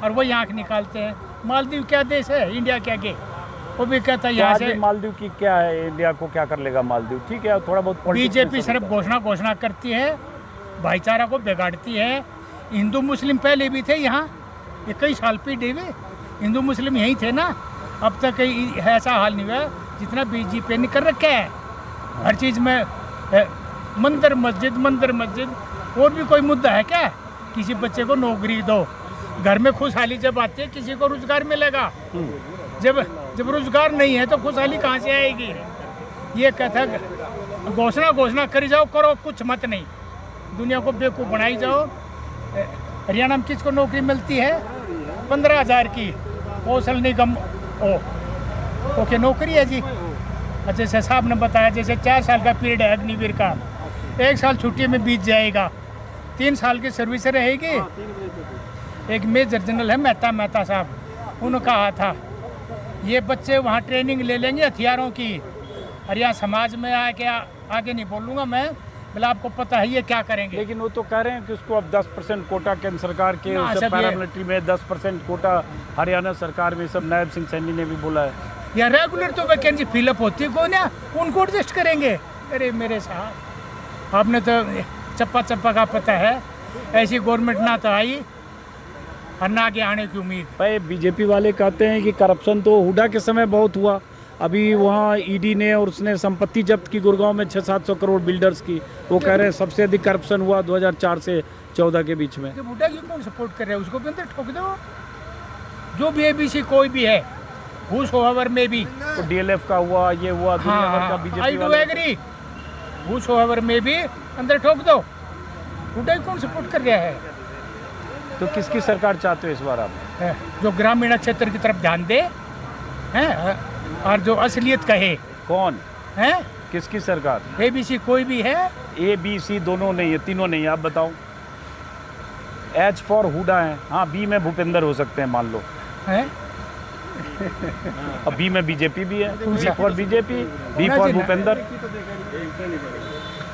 और वही आँख निकालते हैं। मालदीव क्या देश है? इंडिया क्या के? वो भी कहता है यहाँ से। मालदीव की क्या है? इंडिया को क्या कर लेगा मालदीव? ठीक है, थोड़ा बहुत बीजेपी सिर्फ घोषणा करती है, भाईचारा को बिगाड़ती है। हिंदू मुस्लिम पहले भी थे यहाँ, ये कई साल पीढ़ी में हिंदू मुस्लिम यहीं थे ना। अब तक ऐसा हाल नहीं हुआ जितना बीजेपी ने कर रखा है। हर चीज़ में मंदिर मस्जिद। और भी कोई मुद्दा है क्या? किसी बच्चे को नौकरी दो, घर में खुशहाली जब आती है किसी को रोजगार मिलेगा। जब रोजगार नहीं है तो खुशहाली कहाँ से आएगी? ये कहता घोषणा करी जाओ, करो कुछ मत नहीं, दुनिया को बेवकूफ़ बनाई जाओ। हरियाणा में किसको नौकरी मिलती है? 15,000 की कौशल निगम ओके नौकरी है जी। जैसे साहब ने बताया, जैसे 4 साल का पीरियड है अग्निवीर का, 1 साल छुट्टी में बीत जाएगा, 3 साल की सर्विस रहेगी। एक मेजर जनरल है मेहता साहब, उन्होंने कहा था ये बच्चे वहाँ ट्रेनिंग ले लेंगे हथियारों की, और यहाँ समाज में आगे नहीं बोलूँगा मैं, बोला आपको पता है ये क्या करेंगे। लेकिन वो तो कह रहे हैं कि उसको अब 10% कोटा केंद्र सरकार के, पैरामिलिट्री में 10% कोटा हरियाणा सरकार में, सब नायब सिंह सैनी ने भी बोला है। या रेगुलर तो वैकेंसी फिलअप होती है कौन है, उनको एडजस्ट करेंगे। अरे मेरे साहब, आपने तो चप्पा का पता है, ऐसी गवर्नमेंट ना तो आई और ना आगे आने की उम्मीद। भाई बीजेपी वाले कहते हैं कि करप्शन तो हुड्डा के समय बहुत हुआ, अभी वहाँ ईडी ने और उसने संपत्ति जब्त की गुड़गांव में 600-700 करोड़ बिल्डर्स की। वो कह रहे हैं सबसे अधिक करप्शन हुआ 2004 से 14 के बीच में। हुड्डा की कौन सपोर्ट कर रहे हैं? उसको भी अंदर ठोक दो, जो भी ABC कोई भी है, हुस होवर में भी तो DLF का हुआ, ये हुआ, दुनिया भर का बीजेपी आई डू एग्री, हुस होवर में भी अंदर ठोक दो। हुड्डा कौन सपोर्ट कर रहा है? तो किसकी सरकार चाहते हो इस बार आप? जो ग्रामीण क्षेत्र की तरफ ध्यान दे हैं और जो असलियत कहे। कौन है? किसकी सरकार? ABC कोई भी है? ABC दोनों नहीं है, तीनों नहीं है, आप बताओ। H फॉर हुडा है, हाँ B में भूपेंद्र हो सकते हैं मान लो है? अब B में बीजेपी भी है, C for BJP, B for Bhupendra.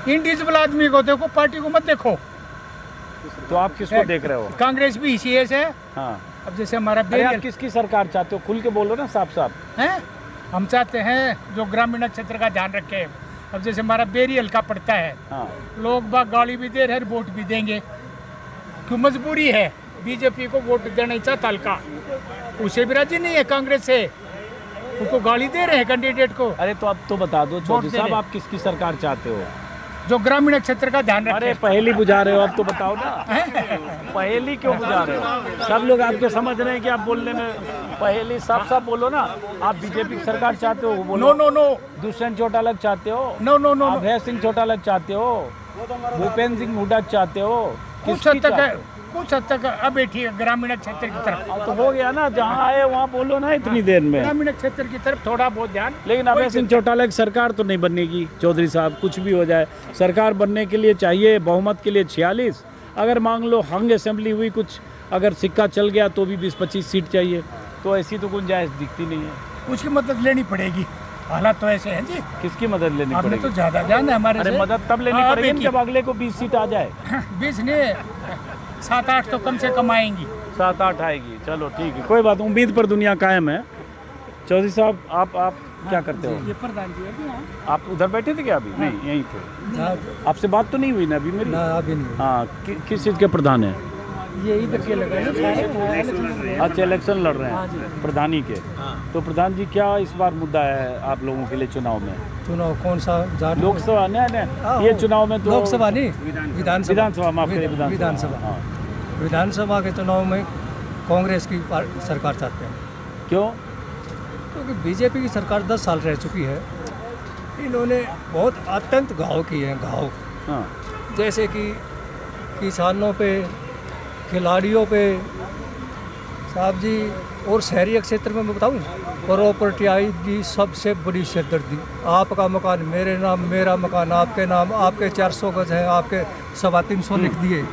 Individual आदमी को देखो, पार्टी को मत देखो। तो आप किसको देख रहे हो? कांग्रेस भी CS है। हाँ, अब जैसे हमारा आप किसकी सरकार चाहते हो? खुल के बोलो ना साफ साफ। हैं? हम चाहते हैं जो ग्रामीण क्षेत्र का ध्यान रखे। अब जैसे हमारा बेरी हल्का पड़ता है, हाँ। लोग बाग गाली भी दे रहे हैं, वोट भी देंगे, क्यों मजबूरी है। बीजेपी को वोट देना ही चाहता हल्का, उसे भी राजी नहीं है कांग्रेस से, उनको गाली दे रहे हैं कैंडिडेट को। अरे तो अब तो बता दो चौधरी साहब, आप किसकी सरकार चाहते हो? जो ग्रामीण क्षेत्र का ध्यान रखे। अरे पहेली बुझा रहे हो, अब तो बताओ ना। पहेली क्यों बुझा रहे हो? सब लोग आपके समझ रहे हैं कि आप बोलने में पहेली साफ साफ बोलो ना। आप बीजेपी की सरकार चाहते हो वो बोलो। No no no. Dushyant Chautala चाहते हो? No no no. Abhay Singh Chautala चाहते हो? भूपेंद्र सिंह हुड्डा चाहते हो? कुछ हद तक अब बैठी है ग्रामीण क्षेत्र की तरफ। तो हो गया ना, जहाँ आए वहाँ बोलो ना इतनी देर में। ग्रामीण क्षेत्र की तरफ थोड़ा बहुत ध्यान। लेकिन अभय सिंह चौटाला की सरकार तो नहीं बनेगी चौधरी साहब, कुछ भी हो जाए। सरकार बनने के लिए चाहिए बहुमत के लिए 46, अगर मान लो हंग असेंबली हुई, कुछ अगर सिक्का चल गया तो भी 20-25 सीट चाहिए। तो ऐसी तो गुंजाइश दिखती नहीं है। उसकी मदद लेनी पड़ेगी, हालात तो ऐसे हैं जी। किसकी मदद लेनी आपने पड़ेगी? तो ज्यादा ध्यान है हमारे। अरे मदद तब लेनी पड़ेगी जब अगले को 20 सीट आ जाए। 20 नहीं, 7-8 तो कम से कम आएंगी। 7-8 आएगी, चलो ठीक है, कोई बात। उम्मीद पर दुनिया कायम है। चौधरी साहब आप क्या करते हो? ये प्रधान जी अभी आप उधर बैठे थे क्या? अभी नहीं, यहीं थे। आपसे बात तो नहीं हुई ना अभी मेरी? अभी नहीं। हाँ, किस चीज़ के प्रधान है? ये इधर के लग रहे हैं। अच्छा, इलेक्शन लड़ रहे हैं प्रधानी के। तो प्रधान जी क्या इस बार मुद्दा है आप लोगों के लिए चुनाव में? चुनाव कौन सा? लोकसभा नहीं, ये चुनाव में तो लोकसभा नहीं, विधानसभा माफ करिए, विधानसभा। विधानसभा के चुनाव में कांग्रेस की सरकार चाहते हैं। क्यों? क्योंकि बीजेपी की सरकार 10 साल रह चुकी है। इन्होंने बहुत अत्यंत घाव किए हैं, घाव। हाँ। जैसे कि किसानों पे, खिलाड़ियों पे साहब जी, और शहरी क्षेत्र में मैं बताऊँ, प्रॉपर्टी ID सबसे बड़ी सिरदर्दी। आपका मकान मेरे नाम, मेरा मकान आपके नाम, आपके 400 गज है, आपके 350 लिख दिए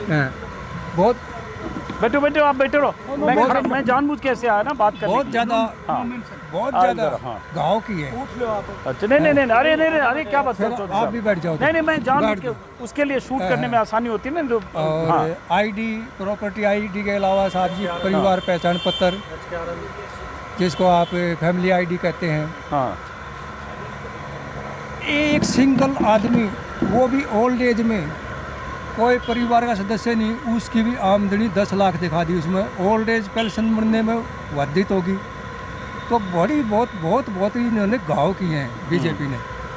हैं। बहुत बैठो आप बैठे रहो। मैं जानबूझ के ऐसे आया ना बात करने। बहुत ज़्यादा, बहुत ज़्यादा गाँव की है। अच्छा, नहीं, अरे क्या बात कर? आप भी बैठ जाओ। नहीं, मैं जानबूझ के उसके लिए शूट करने में आसानी होती है ना। और ID, प्रॉपर्टी ID के अलावा साहब जी परिवार पहचान पत्र, जिसको आप फैमिली ID कहते हैं। हाँ। एक सिंगल आदमी, वो भी ओल्ड एज में, कोई परिवार का सदस्य नहीं, उसकी भी आमदनी 10 लाख दिखा दी। उसमें ओल्ड एज पेंशन बनने में वर्धित होगी। तो बड़ी बहुत ही इन्होंने घाव किए हैं बीजेपी ने।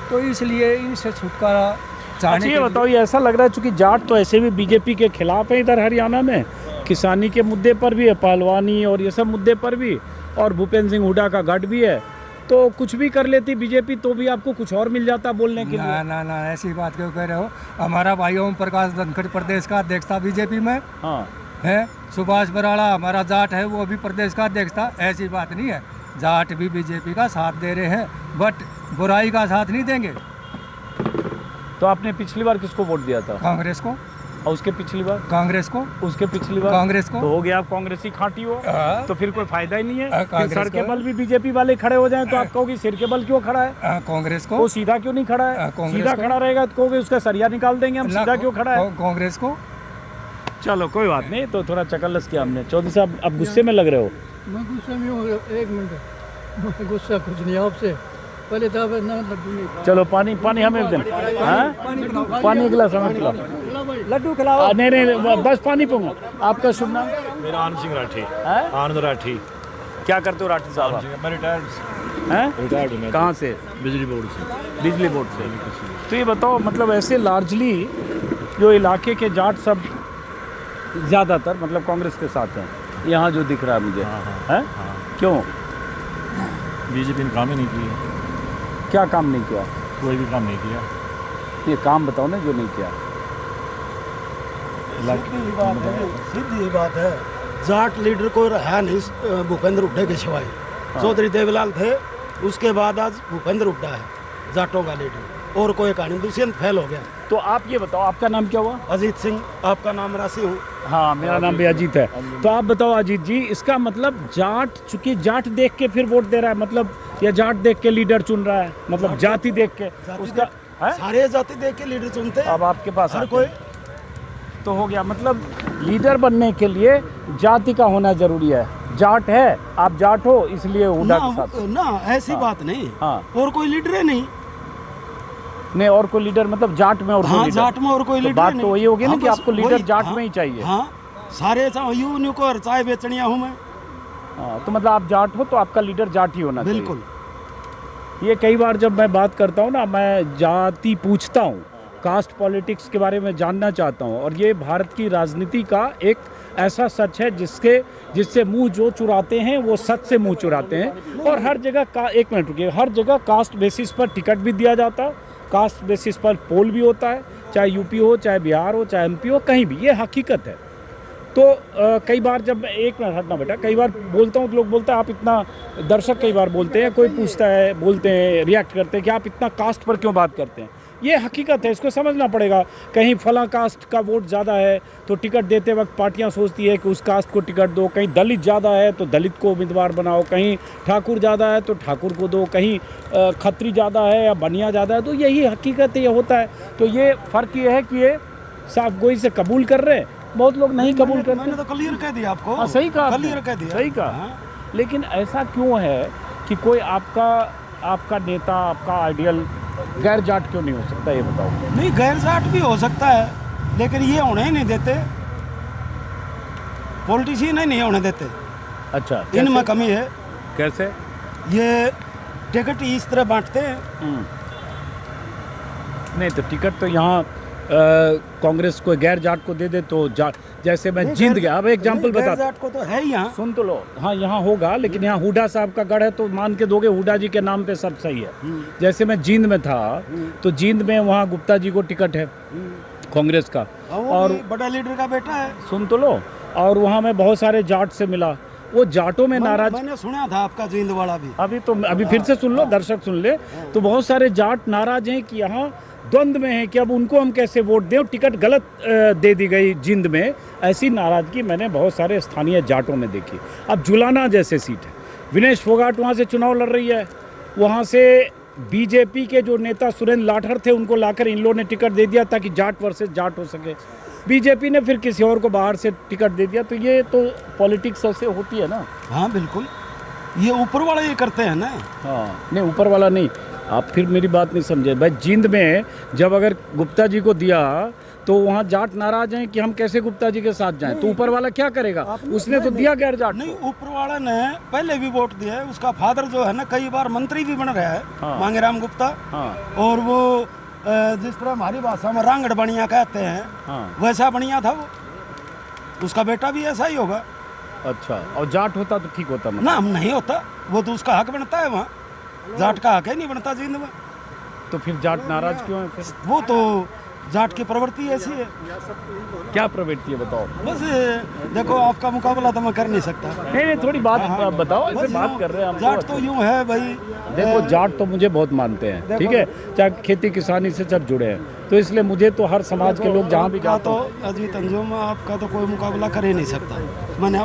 तो इसलिए इनसे छुटकारा चाहने। ये बताओ, ये ऐसा लग रहा है चूंकि जाट तो ऐसे भी बीजेपी के खिलाफ है इधर हरियाणा में, किसानी के मुद्दे पर भी है, पहलवानी और ये सब मुद्दे पर भी, और भूपेंद्र सिंह हुड्डा का गढ़ भी है। तो कुछ भी कर लेती बीजेपी तो भी आपको कुछ और मिल जाता बोलने के लिए। ना, ऐसी बात क्यों कह रहे हो? हमारा भाई ओम प्रकाश धनखड़ प्रदेश का अध्यक्ष था बीजेपी में। हाँ। है सुभाष बराड़ा हमारा जाट है, वो भी प्रदेश का अध्यक्ष था। ऐसी बात नहीं है, जाट भी बीजेपी का साथ दे रहे हैं, बट बुराई का साथ नहीं देंगे। तो आपने पिछली बार किसको वोट दिया था? कांग्रेस को। और उसके पिछली बार? कांग्रेस को। उसके पिछली बार? कांग्रेस को। तो हो गया आप कांग्रेसी खाटी हो। तो फिर कोई फायदा ही नहीं है। कांग्रेस सर के बल भी बीजेपी वाले खड़े हो जाएं तो आप कहोगे सिर के बल क्यों खड़ा है? कांग्रेस को। वो सीधा क्यों नहीं खड़ा है? सीधा खड़ा रहेगा तो कहोगे उसका सरिया निकाल देंगे हम, सीधा क्यों खड़ा है? कांग्रेस को। चलो कोई बात नहीं, तो थोड़ा चकल्लस किया हमने। चौधरी साहब आप गुस्से में लग रहे हो। मैं गुस्से में हूँ, 1 मिनट। गुस्सा कुछ नहीं आपसे, पहले तो चलो पानी हमें दें। पानी गिलास हमें पिलाओ, लड्डू खिलाओ। नहीं, बस पानी पीऊंगा। आपका शुभ नाम? मेरा आनंद सिंह राठी। आनंद राठी। क्या करते हो राठी साहब? मैं रिटायर्ड हूँ। कहाँ से? बिजली बोर्ड से। बिजली बोर्ड से। तो ये बताओ, मतलब ऐसे लार्जली जो इलाके के जाट सब ज़्यादातर मतलब कांग्रेस के साथ हैं, यहाँ जो दिख रहा है मुझे। है क्यों? बीजेपी ने काम ही नहीं किया। क्या काम नहीं किया? कोई भी काम नहीं किया। ये काम बताओ ना जो नहीं किया। सीधी बात है, सीधी बात है। जाट लीडर को है नहीं भूपेंद्र हुड्डा के सिवाय। चौधरी देवीलाल थे, उसके बाद आज भूपेंद्र हुड्डा है जाटों का लीडर, और कोई कहानी। दुष्यंत फेल हो गया। तो आप ये बताओ, आपका नाम क्या हुआ? अजीत सिंह। आपका नाम राशि हूँ। हाँ, मेरा नाम भी अजीत है। तो आप बताओ अजीत जी, इसका मतलब जाट, चूंकि जाट देख के फिर वोट दे रहा है, मतलब या जाट देख के लीडर चुन रहा है, मतलब जाति देख के उसका सारे जाति देख के लीडर चुनते हैं। अब आपके पास हर कोई तो हो गया, मतलब लीडर बनने के लिए जाति का होना जरूरी है। जाट है, आप जाट हो, इसलिए हुड्डा के साथ ना, ऐसी बात नहीं। हाँ, और कोई लीडर है नहीं। और कोई लीडर मतलब जाट में और हाँ, जाट में और कोई लीडर बात तो वही होगी ना कि आपको लीडर जाट हाँ, में ही चाहिए। हाँ, सारे यूं को चाय बेचनिया हूँ मैं। हाँ, तो मतलब आप जाट हो तो आपका लीडर जाट ही होना चाहिए। बिल्कुल। ये कई बार जब मैं बात करता हूँ ना, मैं जाति पूछता हूँ, कास्ट पॉलिटिक्स के बारे में जानना चाहता हूँ, और ये भारत की राजनीति का एक ऐसा सच है जिससे मुंह जो चुराते हैं वो सच से मुंह चुराते हैं। और हर जगह का, एक मिनट रुकिए, हर जगह कास्ट बेसिस पर टिकट भी दिया जाता है, कास्ट बेसिस पर पोल भी होता है, चाहे यूपी हो, चाहे बिहार हो, चाहे एमपी हो, कहीं भी, ये हकीकत है। तो कई बार जब, एक मिनट हटना बेटा, कई बार बोलता हूँ तो लोग बोलते हैं आप इतना, दर्शक कई बार बोलते हैं, कोई पूछता है, बोलते हैं, रिएक्ट करते हैं कि आप इतना कास्ट पर क्यों बात करते हैं। ये हकीकत है, इसको समझना पड़ेगा। कहीं फला कास्ट का वोट ज़्यादा है तो टिकट देते वक्त पार्टियां सोचती है कि उस कास्ट को टिकट दो, कहीं दलित ज़्यादा है तो दलित को उम्मीदवार बनाओ, कहीं ठाकुर ज़्यादा है तो ठाकुर को दो, कहीं खत्री ज़्यादा है या बनिया ज़्यादा है। तो यही हकीकत है, ये होता है। तो ये फ़र्क ये है कि ये साफ गोई से कबूल कर रहे हैं, बहुत लोग नहीं कबूल करते। मैंने तो क्लियर कह दिया आपको। हाँ, सही कहा, क्लियर कह दिया, सही कहा। लेकिन ऐसा क्यों है कि कोई आपका नेता, आपका आइडियल गैर जाट क्यों नहीं हो सकता, ये बताओ। नहीं, गैर जाट भी हो सकता है, लेकिन ये होने ही नहीं देते, पॉलिटिशियन नहीं होने देते। अच्छा, इनमें कमी है। कैसे? ये टिकट इस तरह बांटते हैं। नहीं तो टिकट तो यहाँ कांग्रेस को गैर जाट को दे दे तो जैसे मैं जीत गया। अब एग्जाम्पल बता, जाट को तो है ही यहाँ। सुन तो लो। हाँ, यहाँ होगा, लेकिन यहाँ हुड्डा साहब का गढ़ है तो मान के दोगे हुड्डा जी के नाम पे सब सही है। जैसे मैं जींद में था तो जींद में वहाँ गुप्ता जी को टिकट है कांग्रेस का, और बड़ा लीडर का बेटा है। सुन तो लो, और वहाँ मैं बहुत सारे जाट से मिला, वो जाटों में नाराज। मैंने सुना था आपका जींद वाला भी। अभी फिर से सुन लो, दर्शक सुन ले। तो बहुत सारे जाट नाराज हैं कि यहाँ द्वंद में है कि अब उनको हम कैसे वोट दें, टिकट गलत दे दी गई जिंद में। ऐसी नाराजगी मैंने बहुत सारे स्थानीय जाटों में देखी। अब जुलाना जैसे सीट है, विनेश फोगाट वहाँ से चुनाव लड़ रही है, वहाँ से बीजेपी के जो नेता सुरेंद्र लाठर थे उनको लाकर इन लोगों ने टिकट दे दिया ताकि जाट वर्सेस जाट हो सके। बीजेपी ने फिर किसी और को बाहर से टिकट दे दिया। तो ये तो पॉलिटिक्स ऐसे होती है ना। हाँ बिल्कुल, ये ऊपर वाला ये करते हैं ना। हाँ, नहीं ऊपर वाला नहीं, आप फिर मेरी बात नहीं समझे भाई। जींद में जब अगर गुप्ता जी को दिया तो वहाँ जाट नाराज हैं कि हम कैसे गुप्ता जी के साथ जाएं, तो ऊपर वाला क्या करेगा? उसने तो दिया गैर जाट। नहीं, ऊपर वाला ने पहले भी वोट दिया है। उसका फादर जो है ना कई बार मंत्री भी बन रहा है। हाँ। मांगेराम गुप्ता। हाँ। और वो जिस तरह हमारी भाषा में रांगड़ बनिया कहते हैं। हाँ। वैसा बनिया था वो, उसका बेटा भी ऐसा ही होगा। अच्छा, और जाट होता तो ठीक होता ना, हम नहीं होता, वो तो उसका हक बनता है वहाँ, जाट का हक है नहीं बनता जींद में। तो फिर जाट नाराज क्यों है फिर? वो तो जाट की प्रवृत्ति ऐसी है। क्या प्रवृत्ति है बताओ? बस देखो, आपका मुकाबला तो मैं कर नहीं सकता। नहीं, थोड़ी बात बताओ, ऐसे बात कर रहे हैं हम। जाट तो यूँ है भाई, देखो जाट तो मुझे बहुत मानते हैं, ठीक है, चाहे खेती किसानी से सब जुड़े हैं, तो इसलिए मुझे तो हर समाज के लोग जहाँ भी जाते तो अजीत अंजुम आपका तो कोई मुकाबला कर ही नहीं सकता। मैंने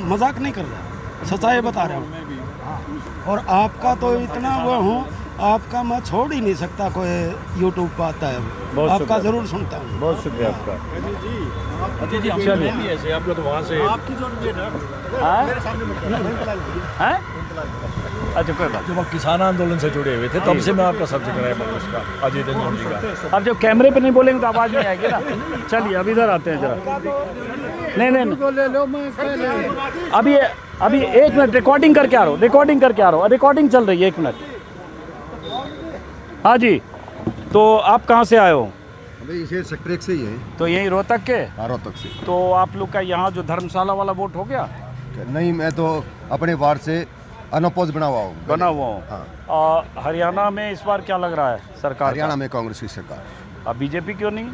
मजाक नहीं कर रहा, सच्चाई बता रहा हूँ। और आपका तो इतना वो हूँ, आपका मैं छोड़ ही नहीं सकता। कोई यूट्यूब पर आता है, आपका जरूर सुनता हूँ। बहुत शुक्रिया आपका। अजय जी, चलिए ऐसे आपको तो वहाँ से आपकी जो अच्छा कोई बात। जब आप किसान आंदोलन से जुड़े हुए थे तब से मैं आपका सब्सक्राइबर हूँ उसका, अजय अंजुम जी का। अब जब कैमरे पे नहीं बोलेंगे तो आवाज़ नहीं आएगी ना। चलिए अब इधर आते हैं जरा। नहीं, अभी एक मिनट, रिकॉर्डिंग करके आ रहा हूँ, रिकॉर्डिंग चल रही है, 1 मिनट। हाँ जी, तो आप कहाँ से आए हो? भाई इसे सेक्टर 1 से ही है। तो यही रोहतक के? हाँ, रोहतक से। तो आप लोग का यहाँ जो धर्मशाला वाला वोट हो गया? नहीं, मैं तो अपने वार्ड से अनअपोज बना हुआ हूँ। हाँ। हरियाणा में इस बार क्या लग रहा है सरकार? हरियाणा में कांग्रेस की सरकार। अब बीजेपी क्यों नहीं?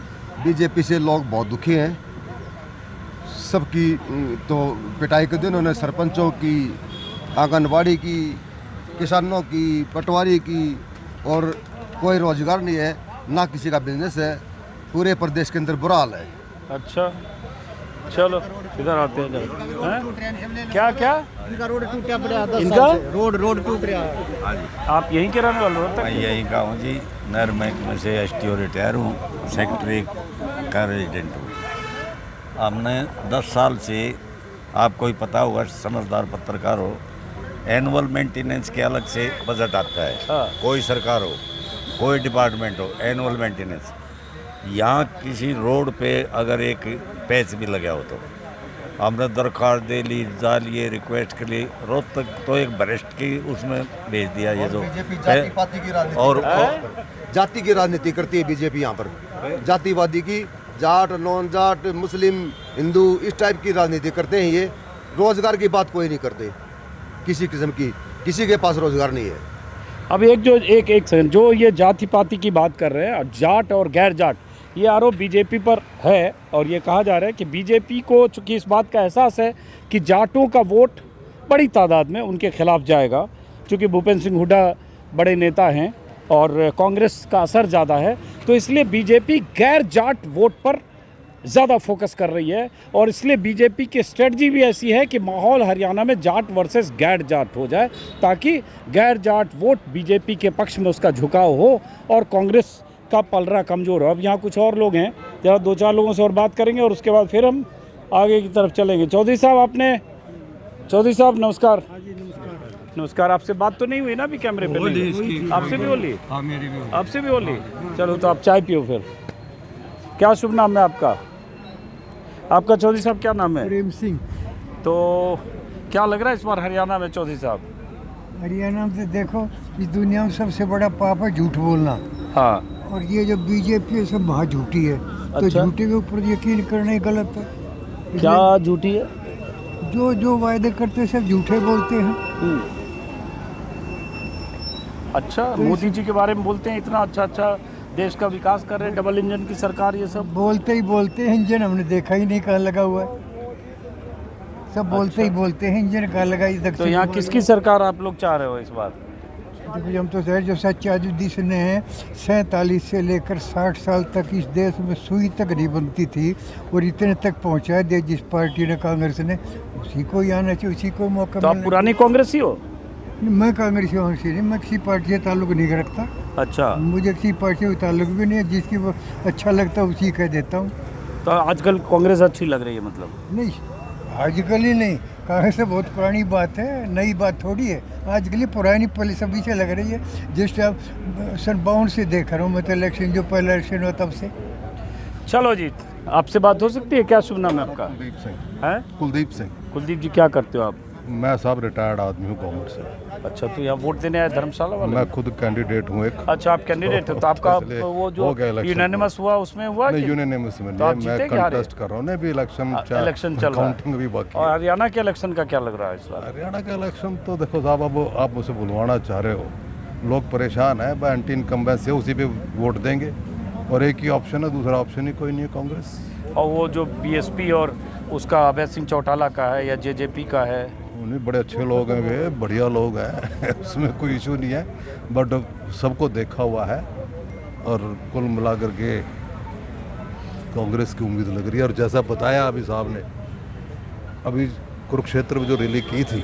बीजेपी से लोग बहुत दुखी हैं। सबकी तो पिटाई कर दी उन्होंने, सरपंचों की, आंगनबाड़ी की, किसानों की, पटवारी की, और कोई रोजगार नहीं है, ना किसी का बिजनेस है, पूरे प्रदेश के अंदर बुरा हाल है। अच्छा चलो इधर आते हैं हैं? क्या क्या इनका रोड टूटा पड़ा, इनका रोड टूट रहा है। आप यहीं के रहने वाले हो? मैं यहीं का हूँ जी, नहर महकमे से STO रिटायर हूँ, सेक्टर 1 का रेजिडेंट हूँ। हमने 10 साल से, आपको ही पता होगा, समझदार पत्रकार हो, एनुअल मेंटेनेंस के अलग से बजट आता है। कोई सरकार हो, कोई डिपार्टमेंट हो, एनुअल मेंटेनेंस। यहाँ किसी रोड पे अगर एक पैच भी लगा हो तो हमने दरख्वास्त दे ली, जालिए रिक्वेस्ट के लिए, रोज तक तो एक वरिष्ठ की उसमें भेज दिया ये जो और जाति की राजनीति करती है बीजेपी यहाँ पर, जातिवादी की, जाट, नॉन जाट, मुस्लिम, हिंदू, इस टाइप की राजनीति करते हैं ये। रोजगार की बात कोई नहीं करते किसी किस्म की, किसी के पास रोजगार नहीं है। अब एक सेकंड, जो ये जाति पाति की बात कर रहे हैं, जाट और गैर जाट, ये आरोप बीजेपी पर है, और ये कहा जा रहा है कि बीजेपी को चूँकि इस बात का एहसास है कि जाटों का वोट बड़ी तादाद में उनके खिलाफ जाएगा, चूँकि भूपेंद्र सिंह हुड्डा बड़े नेता हैं और कांग्रेस का असर ज़्यादा है, तो इसलिए बीजेपी गैर जाट वोट पर ज़्यादा फोकस कर रही है। और इसलिए बीजेपी की स्ट्रेटजी भी ऐसी है कि माहौल हरियाणा में जाट वर्सेस गैर जाट हो जाए, ताकि गैर जाट वोट बीजेपी के पक्ष में उसका झुकाव हो और कांग्रेस का पलड़ा कमज़ोर हो। अब यहाँ कुछ और लोग हैं, जरा 2-4 लोगों से और बात करेंगे और उसके बाद फिर हम आगे की तरफ चलेंगे। चौधरी साहब नमस्कार। नमस्कार। आपसे बात तो नहीं हुई ना अभी कैमरे पे? आपसे भी बोली? हाँ, मेरी भी। आपसे भी बोली? चलो तो आप चाय पियो फिर। क्या शुभ नाम है आपका? आपका चौधरी साहब क्या नाम है? प्रेम सिंह। तो क्या लग रहा है इस बार हरियाणा में चौधरी साहब? हरियाणा में देखो, इस दुनिया में सबसे बड़ा पाप है झूठ बोलना। हाँ। और ये जो बीजेपी है सब महा झूठी है। तो झूठे के ऊपर यकीन करना ही गलत है। क्या झूठी है? जो वायदे करते हैं सब झूठे बोलते हैं। अच्छा, मोदी जी के बारे में बोलते हैं इतना अच्छा देश का विकास कर रहे हैं, डबल इंजन की सरकार, ये सब बोलते हैं। इंजन हमने देखा ही नहीं कहाँ लगा हुआ है। सब बोलते हैं इंजन कहाँ लगा। तो यहाँ किसकी सरकार आप लोग चाह रहे हो इस बार? देखो, हम तो जो सच्चाई ने 47 से लेकर 60 साल तक इस देश में सुई तक नहीं बनती थी, और इतने तक पहुँचा दिया जिस पार्टी ने, कांग्रेस ने, उसी को ही आना चाहिए, उसी को मौका। तो आप पुरानी कांग्रेसी हो? मैं कांग्रेसी नहीं, मैं किसी पार्टी से ताल्लुक नहीं रखता। अच्छा। मुझे किसी पार्टी से ताल्लुक भी नहीं है, जिसकी वो अच्छा लगता है उसी कह देता हूँ। तो आजकल कांग्रेस अच्छी लग रही है मतलब? नहीं, आजकल ही नहीं, कांग्रेस से बहुत पुरानी बात है, नई बात थोड़ी है। आजकल ही पुरानी पहले सभी से लग रही है। जिस टाइम सन 52 से देख रहा हूँ मैं तो इलेक्शन, जो पहला इलेक्शन हुआ तब से। चलो जी, आपसे बात हो सकती है? क्या शुभ नाम है आपका? कुलदीप सिंह। है? कुलदीप सिंह। कुलदीप जी, क्या करते हो आप? मैं साहब रिटायर्ड आदमी हूँ गवर्नमेंट से। अच्छा, तो यहाँ वोट देने आए धर्मशाला वाले? मैं खुद कैंडिडेट हूँ एक। अच्छा, आप कैंडिडेट हो, तो आपका वो जो यूनानिमस हुआ उसमें हुआ? नहीं, यूनानिमस में नहीं, मैं कंटेस्ट कर रहा हूँ। भी इलेक्शन चल रहा है, काउंटिंग भी बाकी। और हरियाणा के इलेक्शन का क्या लग रहा है इस बार? हरियाणा का इलेक्शन तो देखो साहब, अब आप मुझसे बुलवाना चाह रहे हो, लोग परेशान है, बाय एंटी इनकम्बेंसी है, उसी पे वोट देंगे, और एक ही ऑप्शन है, दूसरा ऑप्शन ही कोई नहीं है कांग्रेस। और वो जो BSP और उसका अभय सिंह चौटाला का है या JJP का है? नहीं, बड़े अच्छे लोग हैं वे, बढ़िया लोग हैं उसमें कोई इशू नहीं है, बट सबको देखा हुआ है, और कुल मिला करके कांग्रेस की उम्मीद लग रही है। और जैसा बताया अभी साहब ने, अभी कुरुक्षेत्र में जो रैली की थी,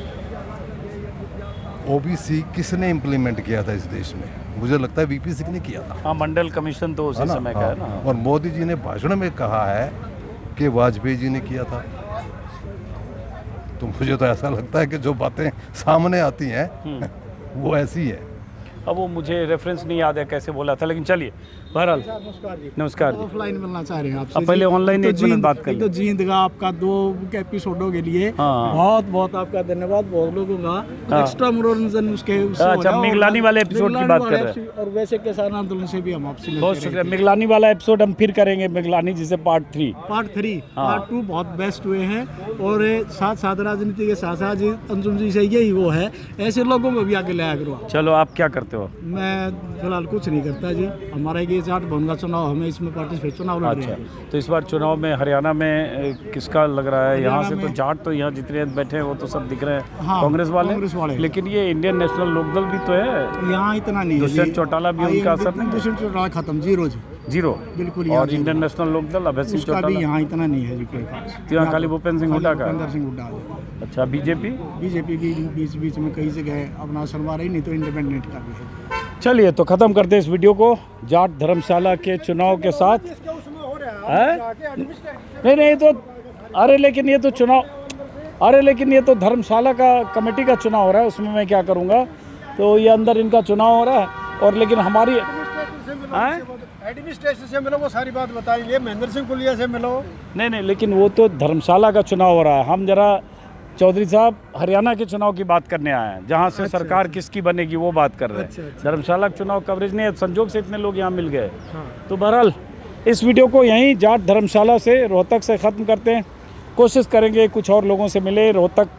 OBC किसने इम्प्लीमेंट किया था इस देश में? मुझे लगता है VP सिंह ने किया था। हाँ, मंडल कमीशन तो उसी समय का है ना। और मोदी जी ने भाषण में कहा है कि वाजपेयी जी ने किया था। तो मुझे तो ऐसा लगता है कि जो बातें सामने आती हैं वो ऐसी है। अब वो मुझे रेफरेंस नहीं याद है कैसे बोला था, लेकिन चलिए बहरहाल। नमस्कार। ऑफलाइन मिलना चाह रहे हैं आपसे। अब पहले ऑनलाइन एक मिनट बात कर। तो जींद का आपका 2 एपिसोडों के लिए बहुत आपका धन्यवाद। बहुत लोगों का एक्स्ट्रा मनोरंजन उसके। अच्छा, मिगलानी वाले एपिसोड की बात कर रहे हैं। और वैसे किसान आंदोलन से भी हम आपसे बहुत शुक्रिया। मिगलानी वाला एपिसोड हम फिर करेंगे, मिगलानी जिसे पार्ट 3। पार्ट 2 बहुत बेस्ट हुए हैं, और साथ साथ राजनीति के साथ साथ अंजुम जी से यही वो है, ऐसे लोगों को भी आगे लाया करो। चलो, आप क्या करते हो? मैं फिलहाल कुछ नहीं करता जी, हमारा ये ये जाट भवन का चुनाव हमें इसमें पार्टिसिपेट चुनाव लड़ रहे अच्छा, हैं। तो इस बार चुनाव में हरियाणा में किसका लग रहा है? यहाँ से तो में- जाट तो यहाँ जितने बैठे हैं वो तो सब दिख रहे हैं हाँ, कांग्रेस कांग्रेस वाले। लेकिन ये इंडियन नेशनल लोकदल भी तो है, यहाँ इतना नहीं है दुष्यंत जी। चौटाला भी हाँ, उनका ये असर नहीं है? दुष्यंत चौटाला खत्म, जीरो जी। जीरो बिल्कुल यहाँ और zero. Indian national Lokdal Abhay Singh उसका भी चौटाला, यहाँ इतना नहीं है जी कोई खास। तो यहाँ खाली भूपेंद्र सिंह हुड्डा का है। भूपेंद्र सिंह हुड्डा जी। अच्छा, बीजेपी बीजेपी भी बीच बीच में कई जगह अपना असर मारा ही, नहीं तो इंडिपेंडेंट का भी है। चलिए तो ख़त्म करते हैं इस वीडियो को जाट धर्मशाला के चुनाव के साथ। है? नहीं तो अरे लेकिन ये तो चुनाव, अरे लेकिन ये तो धर्मशाला का कमेटी का चुनाव हो रहा है, उसमें मैं क्या करूँगा? तो ये अंदर इनका चुनाव हो रहा है और लेकिन हमारी एडमिनिस्ट्रेशन से मिलो, वो सारी बात बताएंगे। महेंद्र सिंह कुलिया से मिलो। नहीं लेकिन वो तो धर्मशाला का चुनाव हो रहा है। हम जरा चौधरी साहब हरियाणा के चुनाव की बात करने आए हैं, जहाँ से सरकार किसकी बनेगी वो बात कर रहे हैं। धर्मशाला का चुनाव कवरेज नहीं है, संजोग से इतने लोग यहाँ मिल गए। तो बहरहाल इस वीडियो को यहीं जाट धर्मशाला से रोहतक से ख़त्म करते हैं। कोशिश करेंगे कुछ और लोगों से मिले, रोहतक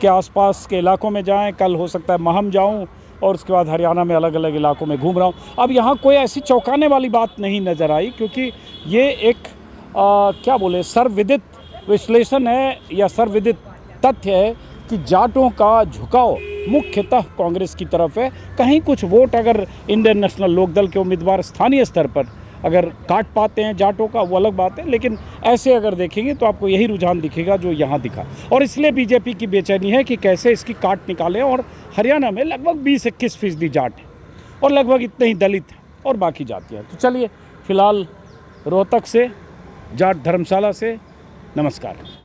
के आसपास के इलाकों में जाएं। कल हो सकता है महम जाऊं और उसके बाद हरियाणा में अलग अलग इलाकों में घूम रहा हूं। अब यहाँ कोई ऐसी चौंकाने वाली बात नहीं नज़र आई, क्योंकि ये एक क्या बोले सर्वविदित विश्लेषण है या सर्वविदित तथ्य है कि जाटों का झुकाव मुख्यतः कांग्रेस की तरफ है। कहीं कुछ वोट अगर इंडियन नेशनल लोकदल के उम्मीदवार स्थानीय स्तर पर अगर काट पाते हैं जाटों का, वो अलग बात है, लेकिन ऐसे अगर देखेंगे तो आपको यही रुझान दिखेगा जो यहाँ दिखा। और इसलिए बीजेपी की बेचैनी है कि कैसे इसकी काट निकालें। और हरियाणा में लगभग 20-21% जाट हैं और लगभग इतने ही दलित हैं और बाकी जातियाँ। तो चलिए फिलहाल रोहतक से जाट धर्मशाला से नमस्कार।